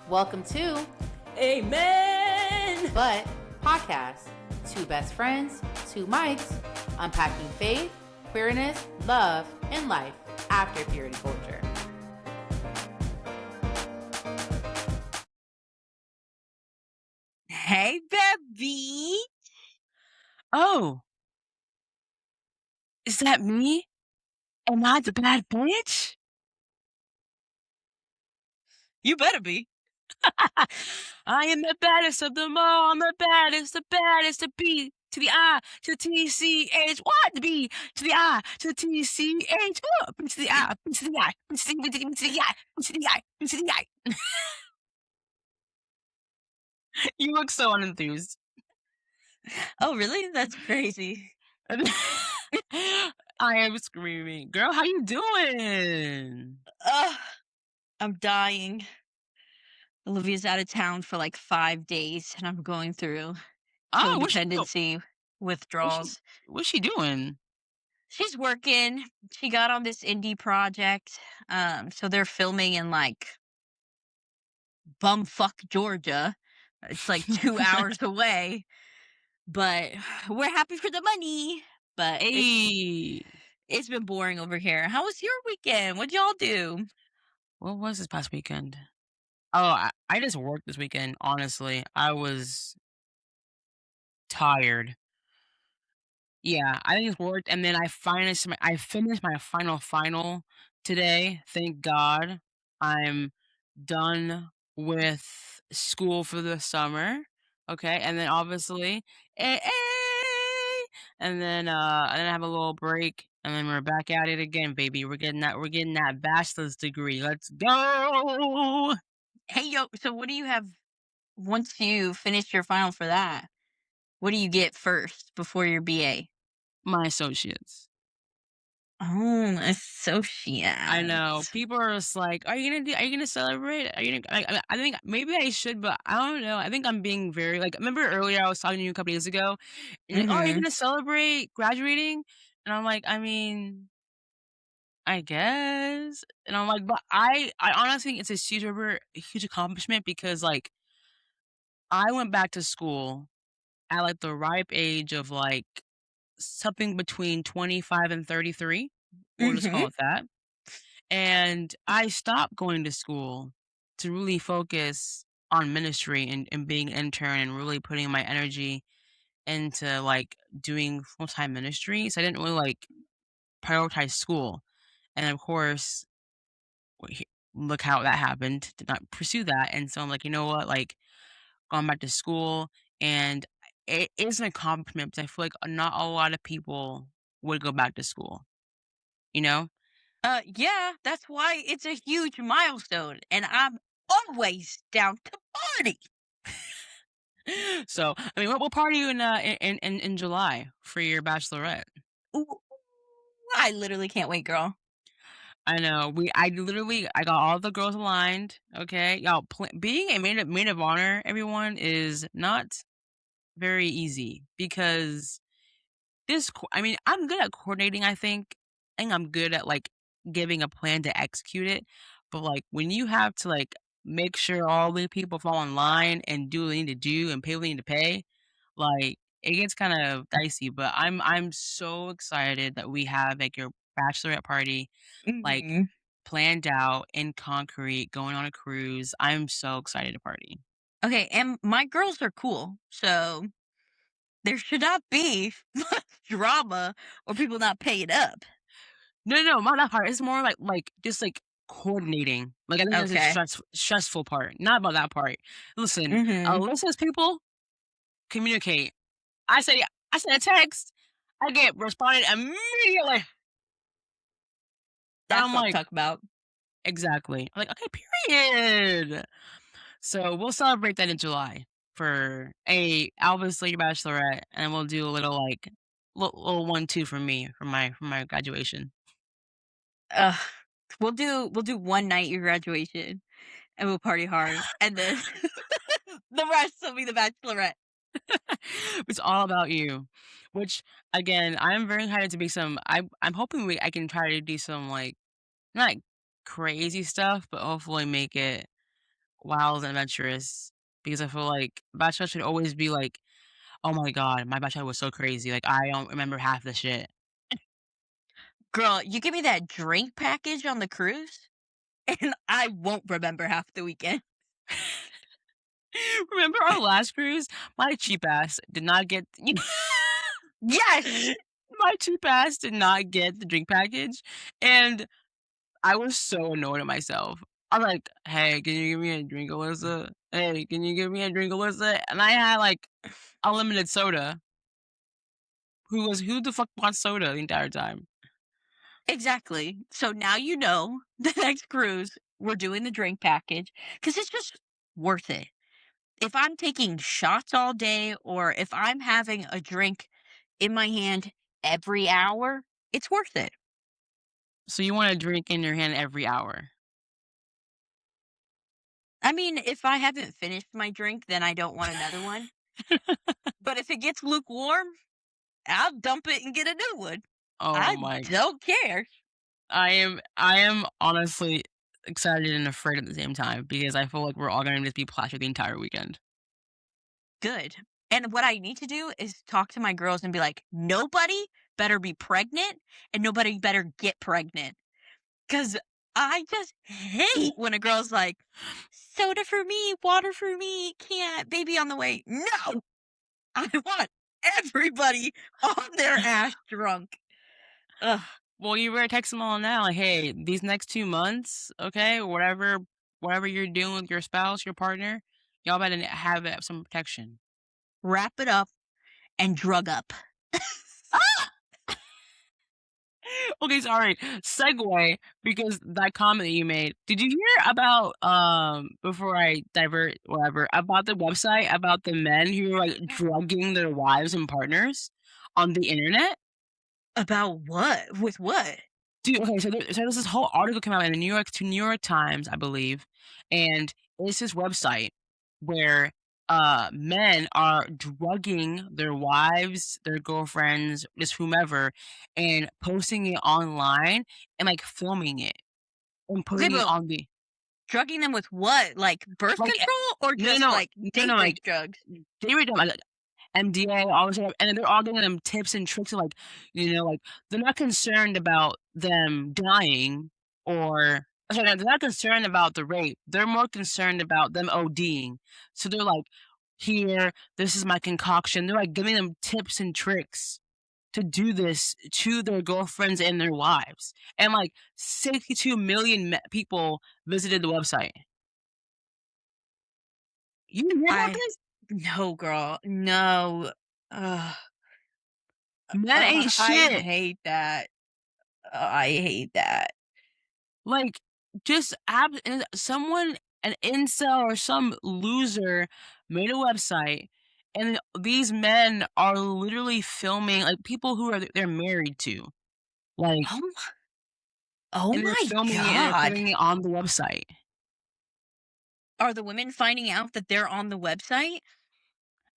Welcome to Amen. But Podcast. Two best friends, two mics, unpacking faith, queerness, love, and life after purity culture. Hey, baby. Oh, is that me? Am I the bad bitch? You better be. I am the baddest of them all. I'm the baddest, the B to the I to the TCH. What? The B to the I to the TCH. Oh, B to the I, B to the I, B to the I, B to the I, B to the I, B to the I. You look so unenthused. Oh, really? That's crazy. I am screaming. Girl, how you doing? I'm dying. Olivia's out of town for like 5 days, and I'm going through Oh, codependency what's she, withdrawals. what's she doing? She's working. She got on this indie project. So they're filming in like bumfuck Georgia. It's like 2 hours away, but we're happy for the money. But Hey. it's been boring over here. How was your weekend? What'd y'all do? What was this past weekend? Oh, I just worked this weekend, honestly. I was tired. Yeah, I just worked and then I finished my final today. Thank God. I'm done with school for the summer. Okay, and then obviously eh, eh, and then I have a little break and then we're back at it again, baby. We're getting that bachelor's degree. Let's go. Hey, yo, so what do you have once you finish your final for that? What do you get first before your BA? My associates. Oh, I know. associate. People are just like, are you gonna celebrate? Are you gonna I think maybe I should, but I don't know. I think I'm being very like remember earlier I was talking to you a couple days ago, and you're like, oh, are you Mhm. gonna celebrate graduating? And I'm like, I mean, I guess. And I'm like, but I honestly think it's a huge accomplishment because like I went back to school at like the ripe age of like something between 25 and 33. We'll just Mhm. call it that. And I stopped going to school to really focus on ministry and being an intern and really putting my energy into like doing full time ministry. So I didn't really like prioritize school. And of course, look how that happened. Did not pursue that. And so I'm like, you know what? Like, going back to school and it is an accomplishment because I feel like not a lot of people would go back to school, you know? Yeah, that's why it's a huge milestone, and I'm always down to party. So, I mean, what part are you in July for your bachelorette? Ooh, I literally can't wait, girl. I know I got all the girls aligned. Okay, y'all, being a maid of honor, everyone is not very easy because I mean, I'm good at coordinating. I think I'm good at like giving a plan to execute it, but like when you have to like make sure all the people fall in line and do what they need to do and pay what they need to pay, like, it gets kind of dicey, but I'm so excited that we have, like, your bachelorette party, like, Mhm. planned out in concrete, going on a cruise. I'm so excited to party. Okay, and my girls are cool, so there should not be much drama or people not paying up. No, not that part. It's more like, just, like, coordinating. Like, I think that's the Okay. stressful part, not about that part. Listen, Mhm. Alyssa's people communicate. I say I send a text, I get responded immediately, and That's I'm what I'm like, talking about. "Exactly." I'm like, "Okay, period." So we'll celebrate that in July for a Alvis Lady Bachelorette, and we'll do a little like little 1-2 for me for my graduation. Ugh. We'll do one night your graduation, and we'll party hard, and then the rest will be the bachelorette. It's all about you. Which again, I'm very excited to be some. I'm hoping I can try to do some like not crazy stuff, but hopefully make it wild and adventurous because I feel like bachelor should always be like, "Oh my god, my bachelor was so crazy, like, I don't remember half the shit." Girl, you give me that drink package on the cruise, and I won't remember half the weekend. Remember our last cruise? My cheap ass did not get Yes! my cheap ass did not get the drink package, and I was so annoyed at myself. I'm like, "Hey, can you give me a drink, Alyssa? Hey, can you give me a drink, Alyssa?" And I had, like, unlimited soda. Who the fuck wants soda the entire time? Exactly. So now you know the next cruise, we're doing the drink package because it's just worth it. If I'm taking shots all day or if I'm having a drink in my hand every hour, it's worth it. So you want a drink in your hand every hour. I mean, if I haven't finished my drink, then I don't want another one. But if it gets lukewarm, I'll dump it and get a new one. Oh I my don't care. I am honestly excited and afraid at the same time because I feel like we're all gonna just be plastered the entire weekend. Good. And what I need to do is talk to my girls and be like, nobody better be pregnant and nobody better get pregnant. Cause I just hate when a girl's like, soda for me, water for me, can't, baby on the way. No, I want everybody on their ass drunk. Ugh. Well, you better text them all now, like, "Hey, these next 2 months, okay, whatever you're doing with your spouse, your partner, y'all better have, some protection." Wrap it up and drug up. Okay, sorry. Segue because that comment that you made. Did you hear about before I divert whatever about the website about the men who were like drugging their wives and partners on the internet? About what? With what? Dude, okay, so there's this whole article came out in the New York Times, I believe, and it's this website where men are drugging their wives, their girlfriends, just whomever, and posting it online and like filming it and Okay, putting it but on the drugging them with what? Like birth like control or no just no like no date no rape like drugs? they were doing like MDA, all this stuff, and then they're all giving them tips and tricks of like, like they're not concerned about them dying or sorry, they're not concerned about the rape. They're more concerned about them ODing. So they're like, here, this is my concoction. They're like giving them tips and tricks to do this to their girlfriends and their wives. And like 62 million people visited the website. You didn't hear about I this? no, girl, no. Ugh, Men ain't I shit. hate that. I hate that. Like, just and someone, an incel or some loser made a website, and these men are literally filming, like, people who they're married to, like, Oh, oh and they're my filming it and they're god. putting it on the website. Are the women finding out that they're on the website?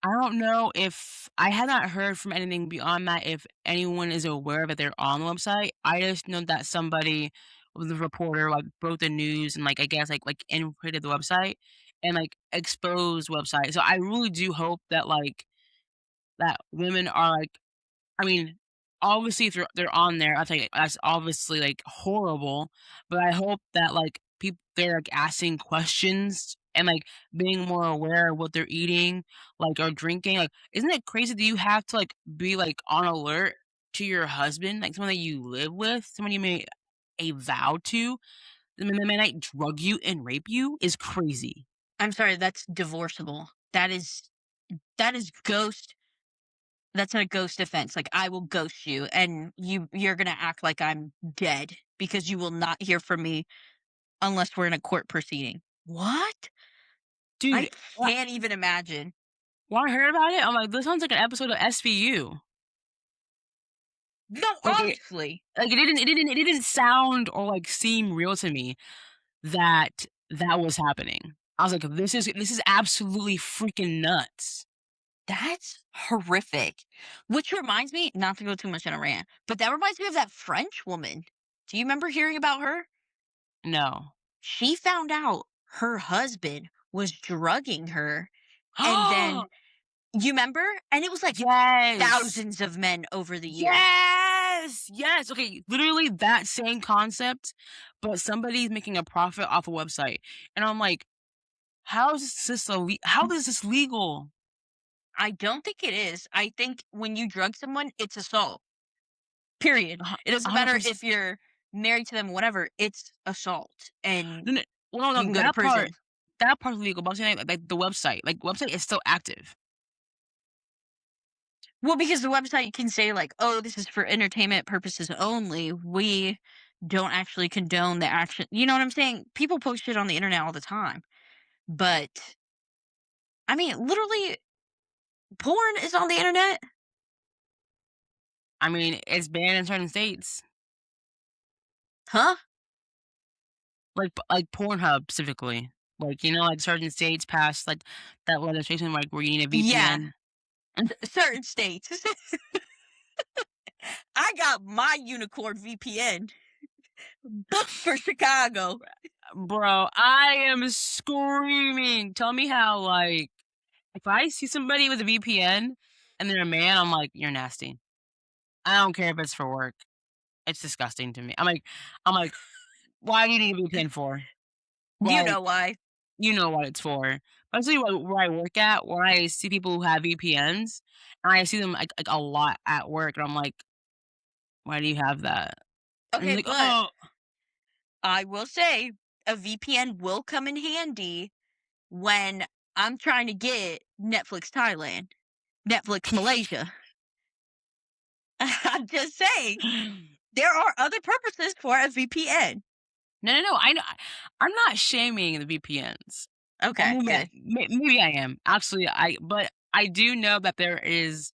I don't know if I have not heard from anything beyond that if anyone is aware that they're on the website. I just know that somebody was a reporter, like, broke the news and, like, I guess, like, infiltrated the website and, like, exposed website. So I really do hope that, like, that women are, like I mean, obviously, if they're on there, I think that's obviously, like, horrible, but I hope that, like, they're, like, asking questions and, like, being more aware of what they're eating, like, or drinking, like, isn't it crazy that you have to, like, be, like, on alert to your husband, like, someone that you live with, someone you made a vow to, and then they might drug you and rape you is crazy. I'm sorry, that's divorceable. That is ghost. That's a ghost offense. Like I will ghost you and you're going to act like I'm dead because you will not hear from me unless we're in a court proceeding. What? I Dude, can't even imagine. when I heard about it, I'm like, "This sounds like an episode of SVU." No, Like, honestly. it didn't sound or, like, seem real to me that that was happening. I was like, "This is absolutely freaking nuts." That's horrific. Which reminds me, not to go too much on a rant, but that reminds me of that French woman. Do you remember hearing about her? No. She found out her husband was drugging her, and then you remember? And it was, like, Yes. thousands of men over the years. Yes! Yes! Okay, literally that same concept, but somebody's making a profit off a website, and I'm like, how is this legal?" I don't think it is. I think when you drug someone, it's assault, period. It doesn't matter 100%. if you're married to them, whatever, it's assault, and No, no, well, you no, can go to prison. that part's legal, but I'm saying, like, the website, website is still active. Well, because the website can say, like, "Oh, this is for entertainment purposes only. We don't actually condone the action." You know what I'm saying? People post shit on the internet all the time. But, I mean, literally, porn is on the internet. I mean, it's banned in certain states, Huh? like Pornhub specifically. Like, like, certain states passed, like, that legislation, like, where you need a Yeah. VPN. Certain states. I got my unicorn VPN booked for Chicago. Bro, I am screaming. Tell me how, like, if I see somebody with a VPN and they're a man, I'm like, "You're nasty." I don't care if it's for work. It's disgusting to me. I'm like, "Why do you need a VPN for?" You Like, know why. you know what it's for. Especially where I work at, where I see people who have VPNs, and I see them, like, a lot at work, and I'm like, "Why do you have that?" And Okay, he's like, but "Oh." I will say a VPN will come in handy when I'm trying to get Netflix Thailand, Netflix Malaysia. I'm just saying there are other purposes for a VPN. No, no, no, I'm not shaming the VPNs. Or Okay, maybe good. maybe I am. Actually, but I do know that there is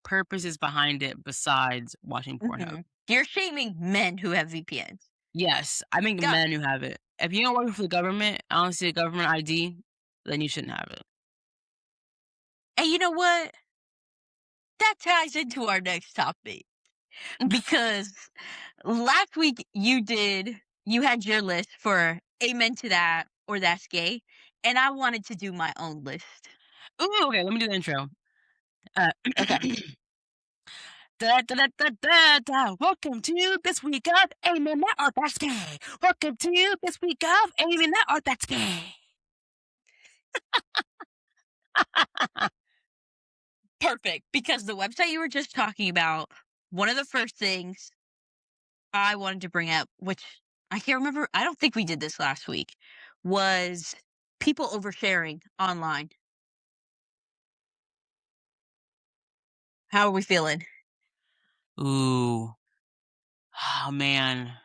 purposes behind it besides watching Pornhub. You're shaming men who have VPNs. Yes, I think Got men who have it. If you don't work for the government, I don't see a government ID, then you shouldn't have it. and you know what? That ties into our next topic because last week you had your list for amen to that or that's gay, and I wanted to do my own list. Ooh, okay, let me do the intro. Uh, Okay. da, da, da, da, da, da. Welcome to this week of Amen That or That's Gay. Welcome to this week of Amen That or That's Gay. Perfect. Because the website you were just talking about, one of the first things I wanted to bring up, which I can't remember, I don't think we did this last week, was people oversharing online. How are we feeling? Ooh, oh man.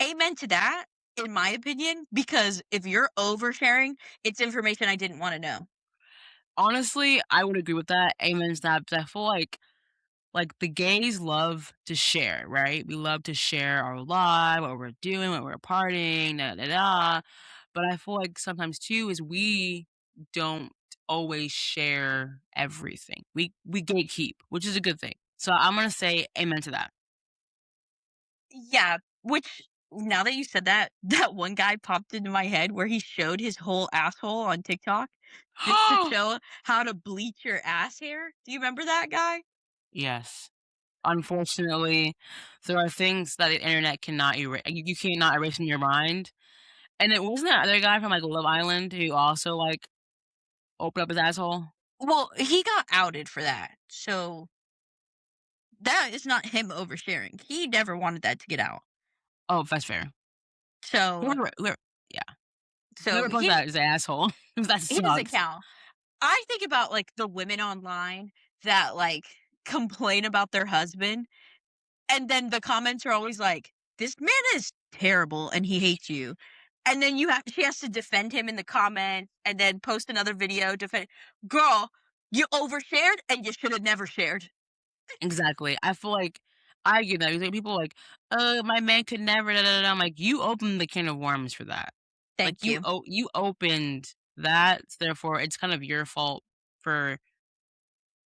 Amen to that, in my opinion, because if you're oversharing, it's information I didn't want to know. Honestly, I would agree with that. Amen to that. But I feel like the gays love to share, right? We love to share our life, what we're doing, what we're partying, da da da. But I feel like sometimes too is we don't always share everything. We gatekeep, which is a good thing. So I'm gonna say amen to that. Yeah, which now that you said that, that one guy popped into my head where he showed his whole asshole on TikTok just to show how to bleach your ass hair. Do you remember that guy? Yes. Unfortunately, there are things that the internet cannot erase. You cannot erase from your mind. And it wasn't that other guy from like Love Island who also like opened up his asshole. Well, he got outed for that. So that is not him oversharing. He never wanted that to get out. Oh, that's fair. So Whoever yeah, so whoever posted that is an asshole. That his sucks. account. I think about like the women online that like complain about their husband. And then the comments are always like, "This man is terrible and he hates you." And then she has to defend him in the comments and then post another video defend. Girl, you overshared and you should have never shared. Exactly. I feel like I get that. Because people like, my man could never." Da, da, da, da." I'm like, you opened the can of worms for that. Like Thank you. you opened that. So therefore, it's kind of your fault for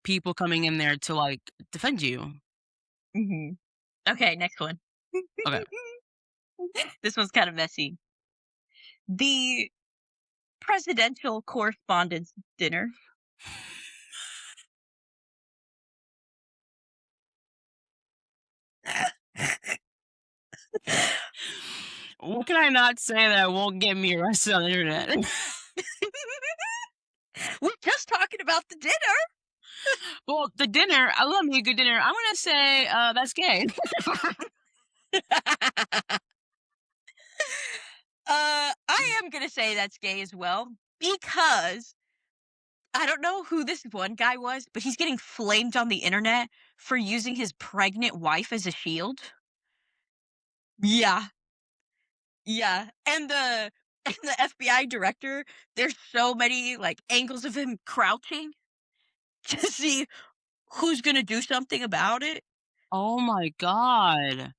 people coming in there to like defend you. hmm Okay, next one. Okay. This one's kind of messy. The presidential correspondence dinner. What can I not say that won't get me arrested on the internet? We're just talking about the dinner. Well, the dinner, I love me a good dinner. I'm gonna say, that's gay. I am gonna say that's gay as well because I don't know who this one guy was, but he's getting flamed on the internet for using his pregnant wife as a shield. Yeah, yeah, and the and the FBI director, there's so many, like, angles of him crouching to see who's gonna do something about it. Oh my god.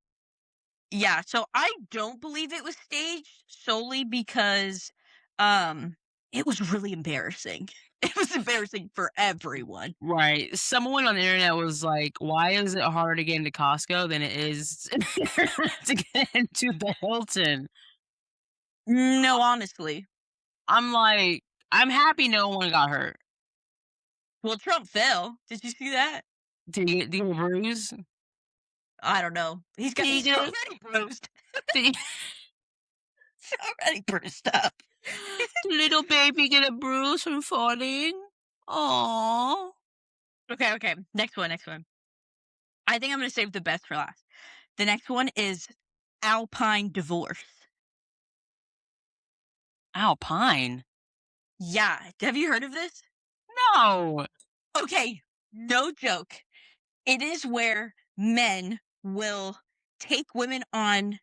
Yeah, so I don't believe it was staged solely because, um, it was really embarrassing. It was embarrassing for everyone. Right. Someone on the internet was like, "Why is it harder to get into Costco than it is to get into the Hilton?" No, honestly. I'm like, "I'm happy no one got hurt." Well, Trump fell. Did you see that? Did you get a bruise? I don't know. Did you He's get a already bruised. did you He's already bruised up. did little baby get a bruise from falling? Aw. Okay, okay. Next one, next one. I think I'm gonna save the best for last. The next one is Alpine divorce. Alpine? Yeah. Have you heard of this? No. Okay, no joke. It is where men will take women on,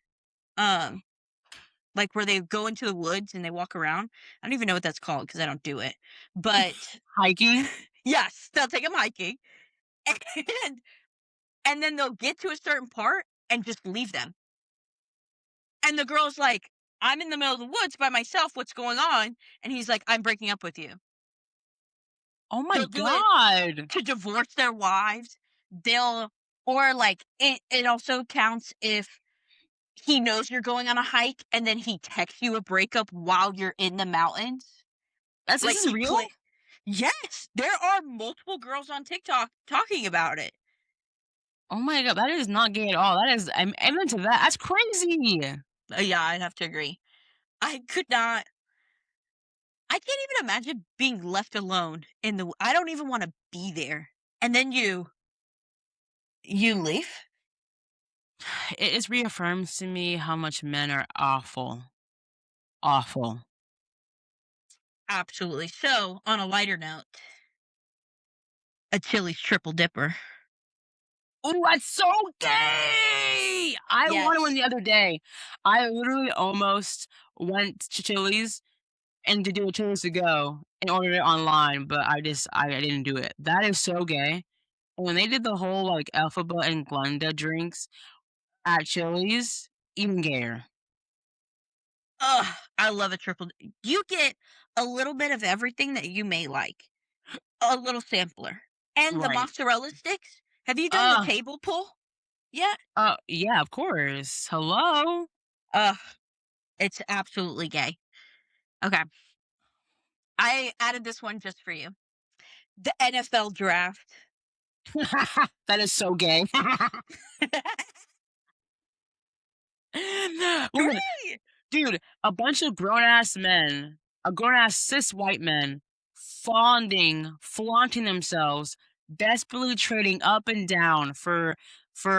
um, like where they go into the woods and they walk around. I don't even know what that's called because I don't do it. But Hiking? yes, they'll take them hiking, and and then they'll get to a certain part and just leave them. And the girl's like, "I'm in the middle of the woods by myself. What's going on?" And he's like, "I'm breaking up with you." Oh my They'll do it god. to divorce their wives. They'll or like it also counts if he knows you're going on a hike and then he texts you a breakup while you're in the mountains. This Like is he real? play Yes, there are multiple girls on TikTok talking about it. Oh my god, that is not gay at all. That is I'm into that. That's crazy. Yeah, I'd have to agree. I could not I can't even imagine being left alone in the I don't even wanna be there. And then you leave? It just reaffirms to me how much men are awful. Awful. Absolutely. So, on a lighter note, a Chili's triple dipper. Oh, that's so gay! I wanted one Yes. the other day. I literally almost went to Chili's and to do a Chili's to go and ordered it online, but I didn't do it. That is so gay. And when they did the whole like Alphaba and Glenda drinks at Chili's, even gayer. Ugh, I love a you get a little bit of everything that you may like. A little sampler. And the Right. mozzarella sticks. Have you done the Uh, table pull yet? yeah, of course. Hello? Ugh, it's absolutely gay. Okay. I added this one just for you. The NFL draft. That is so gay. Listen, Great. dude, a bunch of grown ass men, a grown ass cis white men, flaunting themselves, desperately trading up and down for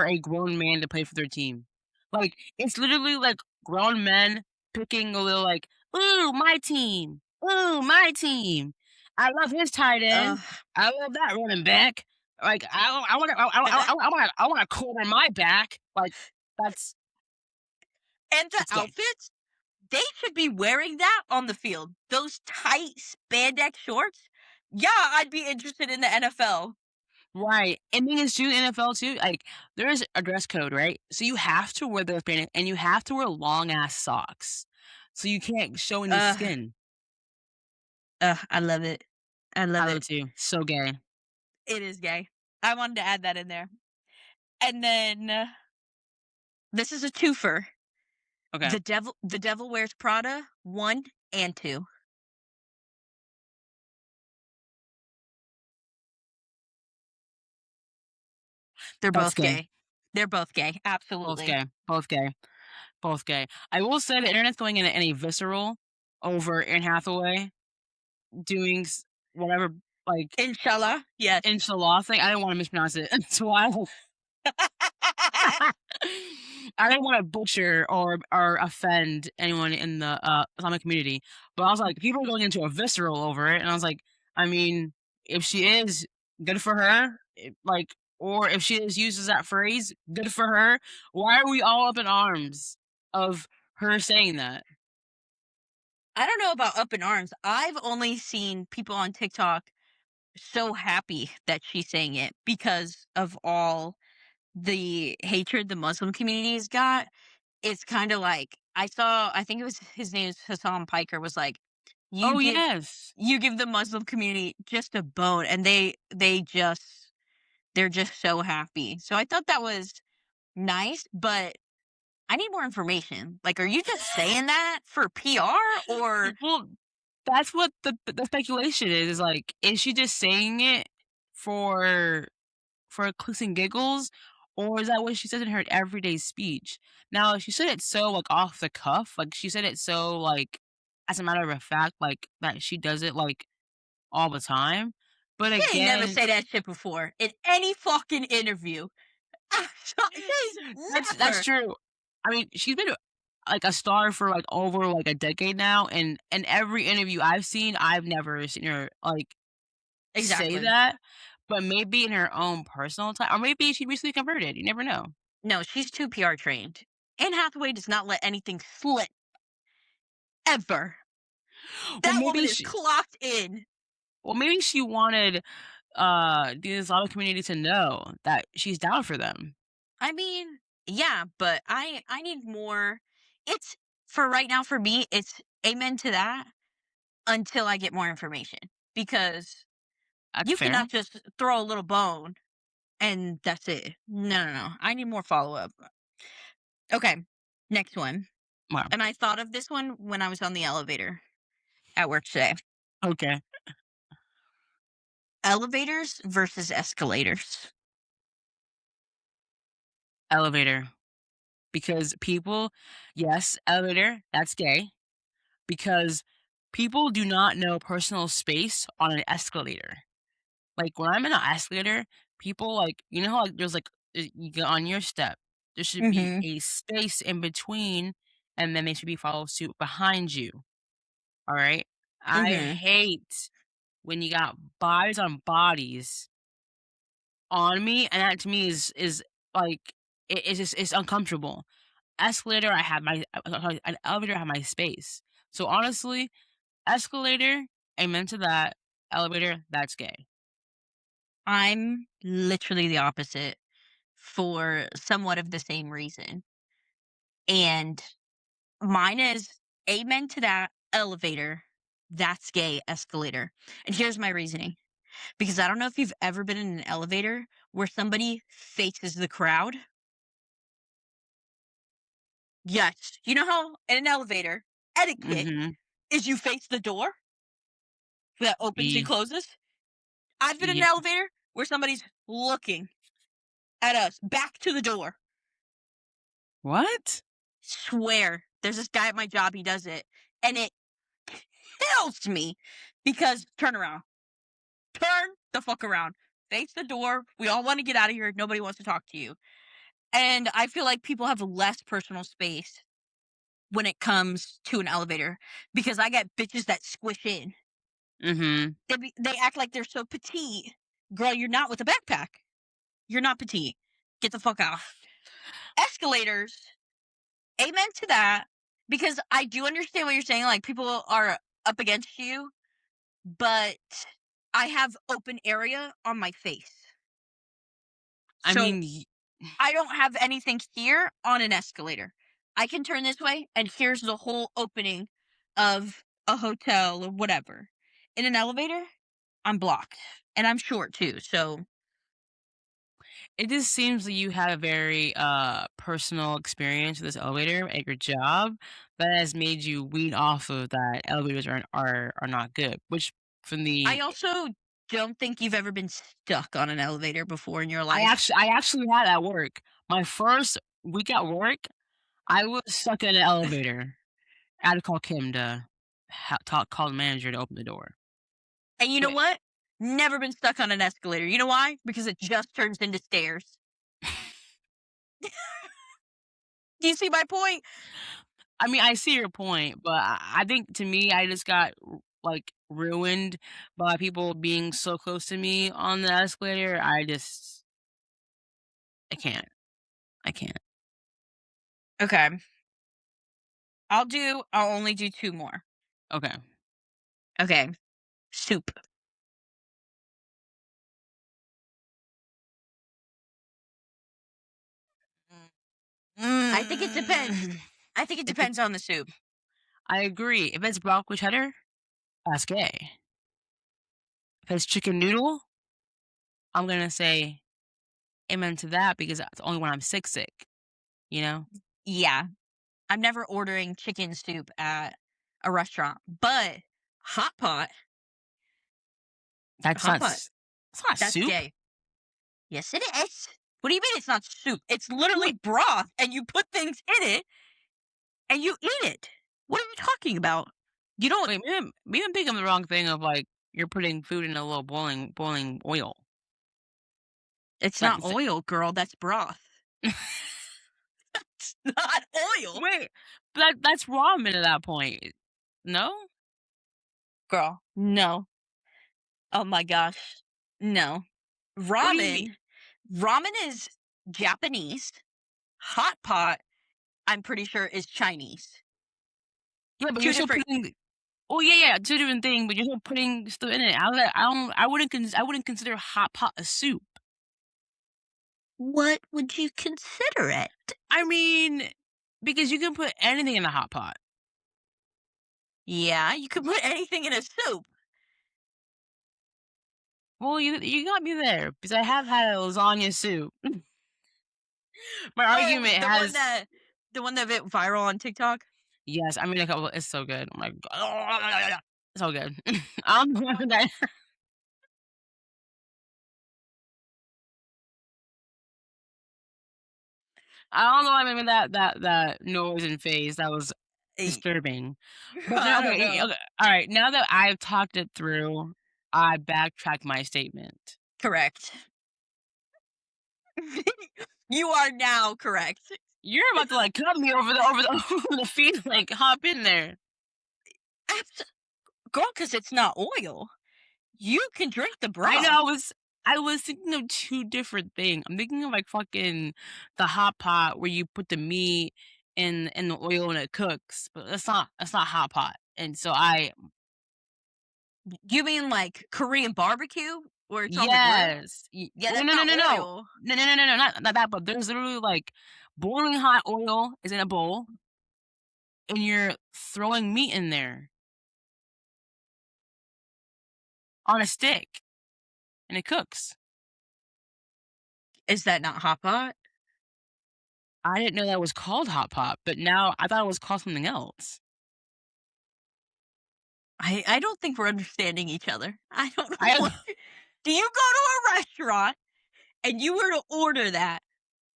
a grown man to play for their team. Like it's literally like grown men picking a little like, ooh, my team, ooh, my team. I love his tight end. Ugh. I love that running back. Like I want to I want to quarter my back. Like that's And the it's gay. outfits, they should be wearing that on the field. Those tight spandex shorts. Yeah, I'd be interested in the NFL. Right, and then it's true in the NFL too, like, there's a dress code, right? So you have to wear those pants, and you have to wear long ass socks, so you can't show any Ugh, skin. I love it. I love I it. love too, so gay. It is gay. I wanted to add that in there. And then this is a twofer. Okay. The Devil Wears Prada 1 and 2. They're That's both gay. gay. They're both gay. Both Absolutely. gay. Both gay. Both gay. I will say the internet's going in a visceral over Anne Hathaway doing whatever, like, Inshallah. Yes. inshallah thing. I didn't want to mispronounce it. That's why I didn't want to butcher or offend anyone in the Islamic community, but I was like, people are going into a visceral over it, and I was like, I mean, if she is, good for her. Like, or if she is uses that phrase, good for her. Why are we all up in arms of her saying that? I don't know about up in arms. I've only seen people on TikTok so happy that she's saying it because of all the hatred the Muslim community's got. It's kind of like I think it was his name is Hassan Piker was like, you Oh give yes. you give the Muslim community just a bone, and they're just so happy. So I thought that was nice, but I need more information. Like, are you just saying that for PR or Well, that's what the speculation is like, is she just saying it for clicks and giggles, or is that what she says in her everyday speech? Now, she said it so, like, off the cuff, like, she said it so, like, as a matter of fact, like, that she does it, like, all the time, but she ain't never again, say that shit before in any fucking interview. She's that's never. true. I mean, she's been, like, a star for, like, over, like, a decade now, and in every interview I've seen, I've never seen her, like, say Exactly. that, but maybe in her own personal time, or maybe she recently converted, you never know. No, she's too PR trained. Anne Hathaway does not let anything slip ever. Well, That woman maybe is she clocked in. maybe she wanted, the Islamic community to know that she's down for them. I mean, yeah, but I need more. It's for right now for me, it's amen to that until I get more information because That's you fair. cannot just throw a little bone and that's it. No, no, no. I need more follow up. Okay, next one. Wow. And I thought of this one when I was on the elevator at work today. Okay. Elevators versus escalators. Elevator. Because people yes, elevator, that's gay, because people do not know personal space on an escalator. Like, when I'm in an escalator, people, like, you know how, like, there's, like, you get on your step, there should be Mhm. a space in between, and then they should be follow suit behind you, alright? I Mhm. hate when you got bodies on bodies on me, and that to me is, like, it's just it's uncomfortable. Escalator, I have my sorry, an elevator, I have my space. So, honestly, escalator, amen to that, elevator, that's gay. I'm literally the opposite for somewhat of the same reason. And mine is amen to that elevator. That's gay escalator. And here's my reasoning. Because I don't know if you've ever been in an elevator where somebody faces the crowd. Yes. You know how in an elevator, etiquette Mhm. is you face the door that opens and Ye closes? I've been in an yeah. elevator where somebody's looking at us back to the door. What? Swear. There's this guy at my job, he does it. And it kills me because turn around. Turn the fuck around. Face the door. We all want to get out of here. Nobody wants to talk to you. And I feel like people have less personal space when it comes to an elevator because I get bitches that squish in. Mhm. They act like they're so petite. Girl, you're not with a backpack. You're not petite. Get the fuck out. Escalators, amen to that. Because I do understand what you're saying. Like people are up against you, but I have open area on my face. I So mean, y I don't have anything here on an escalator. I can turn this way, and here's the whole opening of a hotel or whatever. In an elevator, I'm blocked, and I'm short too. So it just seems that you had a very, personal experience with this elevator at your job that has made you wean off of that elevators are not good, which from I the also don't think you've ever been stuck on an elevator before in your I life. actually I actually had at work. My first week at work, I was stuck in an elevator. I had to call Kim to call the manager to open the door. And you know Wait, what? Never been stuck on an escalator. You know why? Because it just turns into stairs. Do you see my point? I mean, I see your point, but I think to me, I just got like ruined by people being so close to me on the escalator. I can't. I can't. Okay. I'll only do 2 more. Okay. Okay. Soup. I think it depends. Mm. I think it If it, depends on the soup. I agree. If it's broccoli cheddar, that's gay. If it's chicken noodle, I'm gonna say amen to that because that's only when I'm sick. You know, Yeah. I'm never ordering chicken soup at a restaurant, but hot pot, that's hot not. pot, It's not that's soup. gay. Yes, it is. What do you mean it's not soup? It's literally What? broth, and you put things in it, and you eat it. What are you talking about? You don't. Wait, maybe I'm thinking the wrong thing of like you're putting food in a little boiling oil. It's Not not the same. oil, girl. That's broth. It's not oil, Wait, but that's ramen at that point. No? girl. No. Oh my gosh. No. What do you mean? Ramen is Japanese. Hot pot, I'm pretty sure, is Chinese. Yeah, but you're Two still different. putting. Oh yeah, 2 different things, but you're still putting stuff in it. I don't. I wouldn't consider hot pot a soup. What would you consider it? I mean, because you can put anything in a hot pot. Yeah, you could put anything in a soup. Well, you got me there because I have had a lasagna soup. My Oh, argument has the one that went viral on TikTok. yes. I mean, a couple. It's so good. Oh my god, it's so good. That I don't know why I made that noise and face. That was Eh, disturbing. But then I don't okay, know. okay, alright, now that I've talked it through, I backtrack my statement. Correct. You are now correct. You're about to, like, cut me over the over the feet, like, hop in there. Abs- Girl, because it's not oil. You can drink the I know broth. I was thinking of 2 different things. I'm thinking of, like, fucking the hot pot where you put the meat in the oil and it cooks, but that's not hot pot, and so I You mean like Korean barbecue where it's on the grill? yes. Yeah, Oh, that's no, no, not no, no. oil. No, not that, but there's literally, like, boiling hot oil is in a bowl, and you're throwing meat in there on a stick, and it cooks. Is that not hot pot? I didn't know that was called hot pot, but now I thought it was called something else. I don't think we're understanding each other. I don't know I what. Do you go to a restaurant and you were to order that?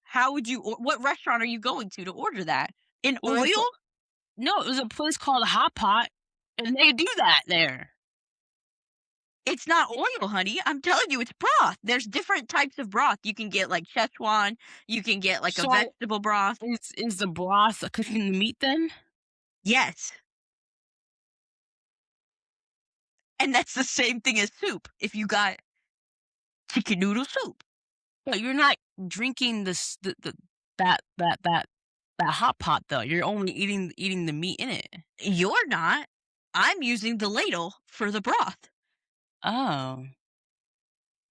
How would you? What restaurant are you going to order that? In it was a oil? pl no, it was a place called Hot Pot, and they do that there. It's not oil, honey. I'm telling you, it's broth. There's different types of broth. You can get like Szechuan. You can get like a So, vegetable broth. is the broth cooking the meat then? Yes, and that's the same thing as soup. If you got chicken noodle soup, But you're not drinking this the that that that that hot pot, though. You're only eating the meat in it. you're not. I'm using the ladle for the broth. Oh.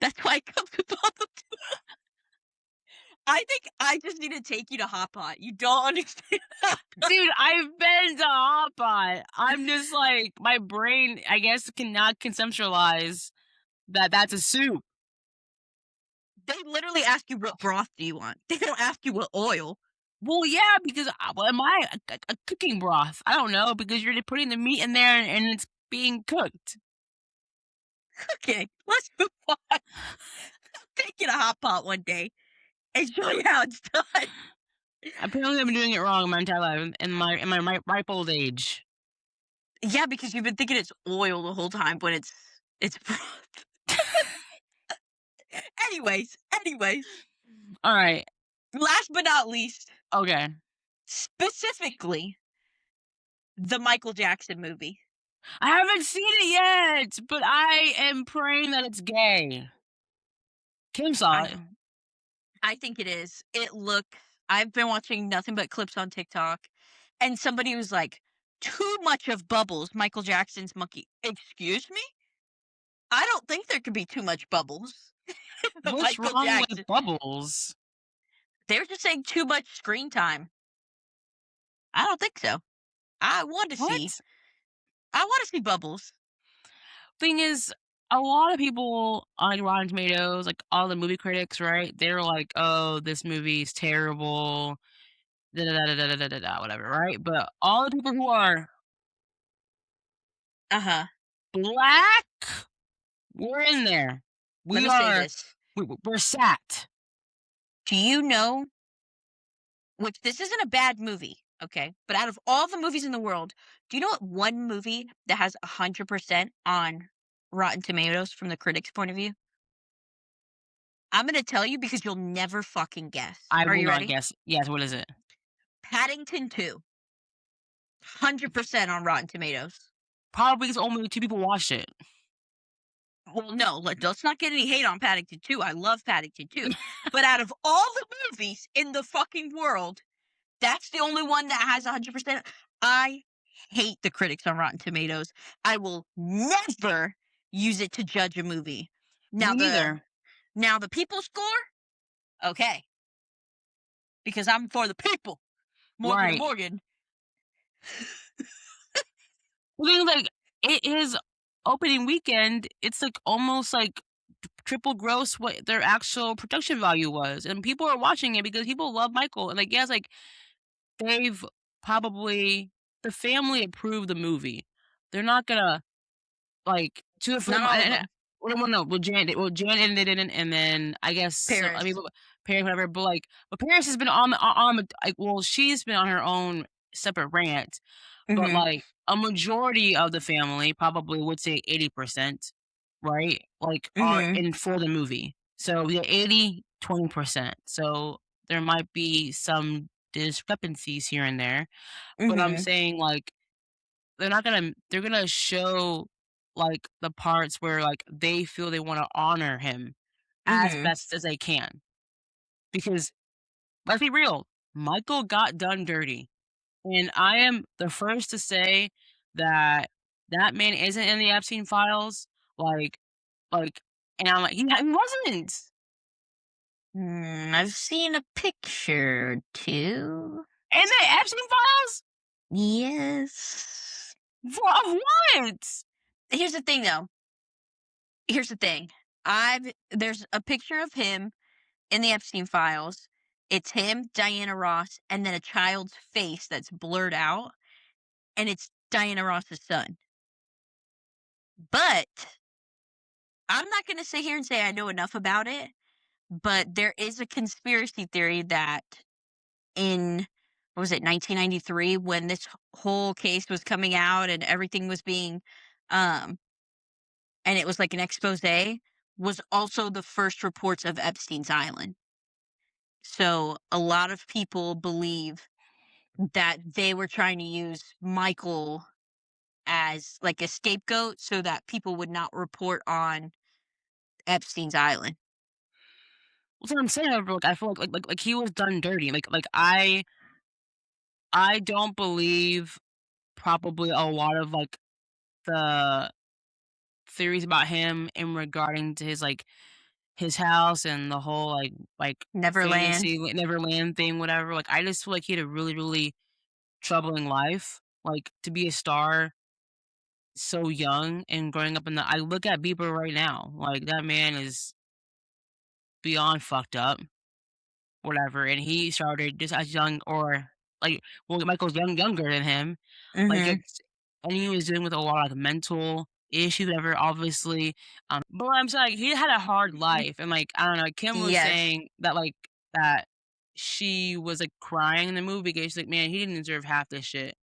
That's why it comes with all the. I think I just need to take you to hot pot. You don't understand. Dude, I've been to hot pot. I'm just like my brain, I guess, cannot conceptualize that that's a soup. They literally ask you what broth do you want. They don't ask you what oil. Well, yeah, because well, am I a cooking broth? I don't know because you're putting the meat in there and it's being cooked. Okay, let's move on. Take you a hot pot one day and show you how it's done. Apparently, I've been doing it wrong my entire life in my ripe old age. Yeah, because you've been thinking it's oil the whole time when it's broth. Anyways, Alright, last but not least, okay. specifically the Michael Jackson movie. I haven't seen it yet, but I am praying that it's gay. Kim saw I it. I think it is. I've been watching nothing but clips on TikTok, and somebody was like, "Too much of Bubbles, Michael Jackson's monkey." Excuse me? I don't think there could be too much Bubbles. The What's Michael wrong with Jackson. Bubbles? They were just saying too much screen time. I don't think so. I want to see. What? I want to see Bubbles. Thing is, a lot of people on Rotten Tomatoes, like all the movie critics, right? They're like, "Oh, this movie is terrible." Da da da da da da da da, whatever, right? But all the people who are Uh huh. black, we're in there. Let We me say are. this. We're sat. Do you know? Which this isn't a bad movie, okay? But out of all the movies in the world, do you know what one movie that has 100% on Rotten Tomatoes from the critics' point of view? I'm gonna tell you because you'll never fucking guess. I Are will you not ready? guess. Yes. What is it? Paddington 2. 100% on Rotten Tomatoes. Probably because only two people watched it. Well, no, let's not get any hate on Paddington 2. I love Paddington 2. But out of all the movies in the fucking world, that's the only one that has 100%. I hate the critics on Rotten Tomatoes. I will never use it to judge a movie. Me Now the neither. now the people score, okay, because I'm for the people. Morgan to Right. Morgan. The thing is, like, it is opening weekend. It's like almost like triple gross what their actual production value was, and people are watching it because people love Michael. And like, yes, like they've probably the family approved the movie. They're not gonna like to the Not film. all of And them. well, no, well, Jan didn't, and then I guess so, I mean, Paris. Paris, whatever. But like, but Paris has been on like, well, she's been on her own separate rant, but Mhm. like a majority of the family, probably would say 80%, right? Like are Mhm. in for the movie. So we got 80-20%. So there might be some discrepancies here and there, but I'm Mhm. saying like they're gonna show like the parts where like they feel they want to honor him as Mhm. best as they can. Because let's be real, Michael got done dirty. And I am the first to say that that man isn't in the Epstein files. Like, like, and I'm like, he wasn't. I've seen a picture or two. In the Epstein files? Yes. Of what? Here's the thing, though. Here's the thing. I've There's a picture of him in the Epstein files. It's him, Diana Ross, and then a child's face that's blurred out, and it's Diana Ross's son. But I'm not going to sit here and say I know enough about it, but there is a conspiracy theory that in what was it, 1993, when this whole case was coming out and everything was being um and it was like an expose, was also the first reports of Epstein's Island. So a lot of people believe that they were trying to use Michael as like a scapegoat so that people would not report on Epstein's Island. That's what I'm saying. Like, I feel like he was done dirty. I don't believe probably a lot of like the theories about him in regarding to his like his house and the whole like Neverland. fantasy Neverland thing, whatever. Like I just feel like he had a really troubling life. Like to be a star so young and growing up in the I look at Bieber right now. Like that man is beyond fucked up, whatever. And he started just as young or like well Michael's younger than him. Like Mhm. it's and he was dealing with a lot of mental issues ever, obviously. But I'm saying he had a hard life, and like I don't know. Kim was Yes. saying that that she was like crying in the movie because she's like, man, he didn't deserve half this shit.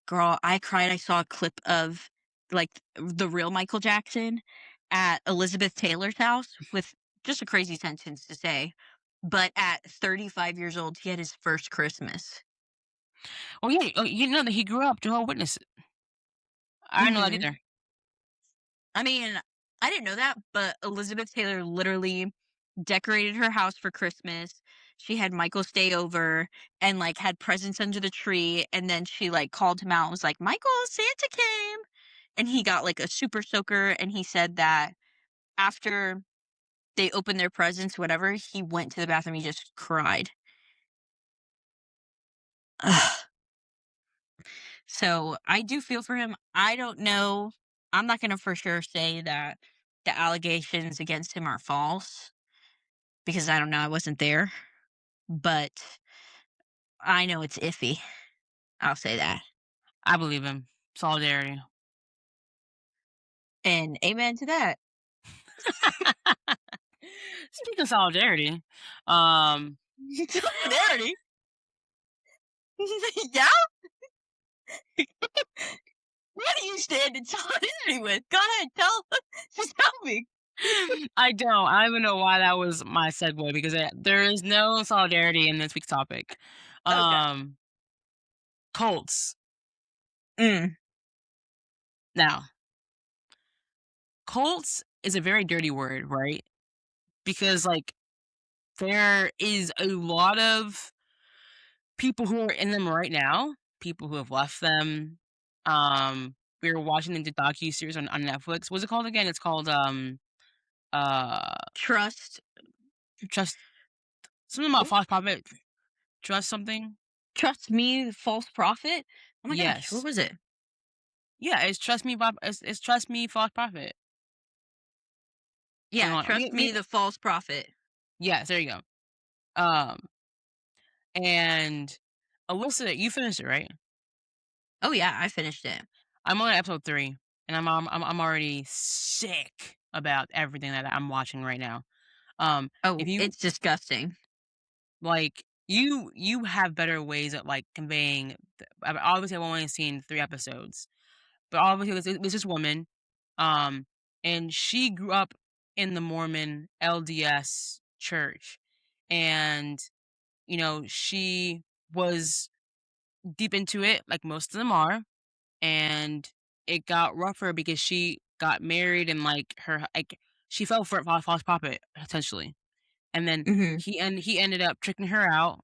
Girl, I cried. I saw a clip of, like, the real Michael Jackson at Elizabeth Taylor's house with just a crazy sentence to say, but at 35 years old, he had his first Christmas. Oh yeah, you know that he grew up Jehovah's Witness. I didn't know that Mhm. either. I mean, I didn't know that, but Elizabeth Taylor literally decorated her house for Christmas. She had Michael stay over and, like, had presents under the tree, and then she, like, called him out and was like, "Michael, Santa came." And he got, like, a super soaker, and he said that after they opened their presents, whatever, he went to the bathroom, he just cried. Ugh. So, I do feel for him. I don't know. I'm not gonna for sure say that the allegations against him are false because I don't know, I wasn't there, but I know it's iffy. I'll say that. I believe him. Solidarity. And amen to that. Speaking of solidarity, um, Solidarity? Yeah? What do you stand in solidarity with? Go ahead, just tell me. I don't. I don't even know why that was my segue because there is no solidarity in this week's topic. Okay. Um, cults. Mm, Now, cults is a very dirty word, right? Because like there is a lot of people who are in them right now, people who have left them. We were watching the docu series on Netflix. What's it called again? It's called uh trust trust something about false prophet. Trust something. trust me, false prophet? Oh my gosh, what Yes. was it? Yeah, it's trust me, Bob. It's trust me, false prophet. Hang Yeah, on. trust me, the false prophet. Yes, there you go. Um, and Alyssa, you finished it, right? Oh yeah, I finished it. I'm on episode 3, and I'm already sick about everything that I'm watching right now. If Oh, you it's disgusting. like, you have better ways at like conveying. Obviously, I've only seen 3 episodes, but obviously, there's this woman, um, and she grew up in the Mormon LDS church, and she was deep into it, like most of them are, and it got rougher because she got married and like she fell for a false prophet essentially, and then Mhm, he ended up tricking her out,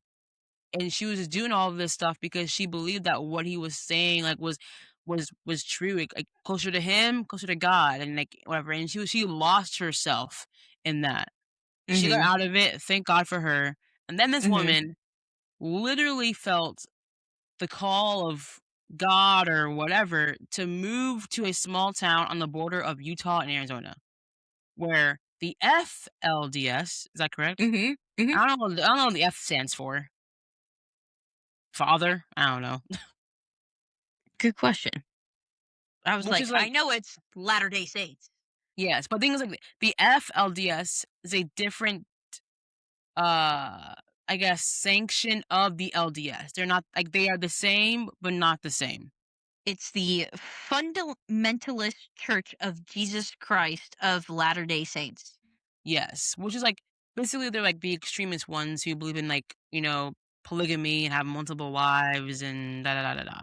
and she was doing all of this stuff because she believed that what he was saying like was true, like closer to him, closer to God, and like whatever, and she lost herself in that. She got mhm, out of it, thank God for her, and then this mhm, woman literally felt the call of God or whatever to move to a small town on the border of Utah and Arizona, where the FLDS, is that correct? mhm, mhm. I don't know what the F stands for. Father? I don't know. Good question. I was Which like, is I like, know it's Latter-day Saints. yes, but things like the FLDS is a different uh I guess sanction of the LDS. They're not like they are the same, but not the same. It's the Fundamentalist Church of Jesus Christ of Latter-day Saints. Yes, which is like basically they're like the extremist ones who believe in like, polygamy and have multiple wives and da da da da da.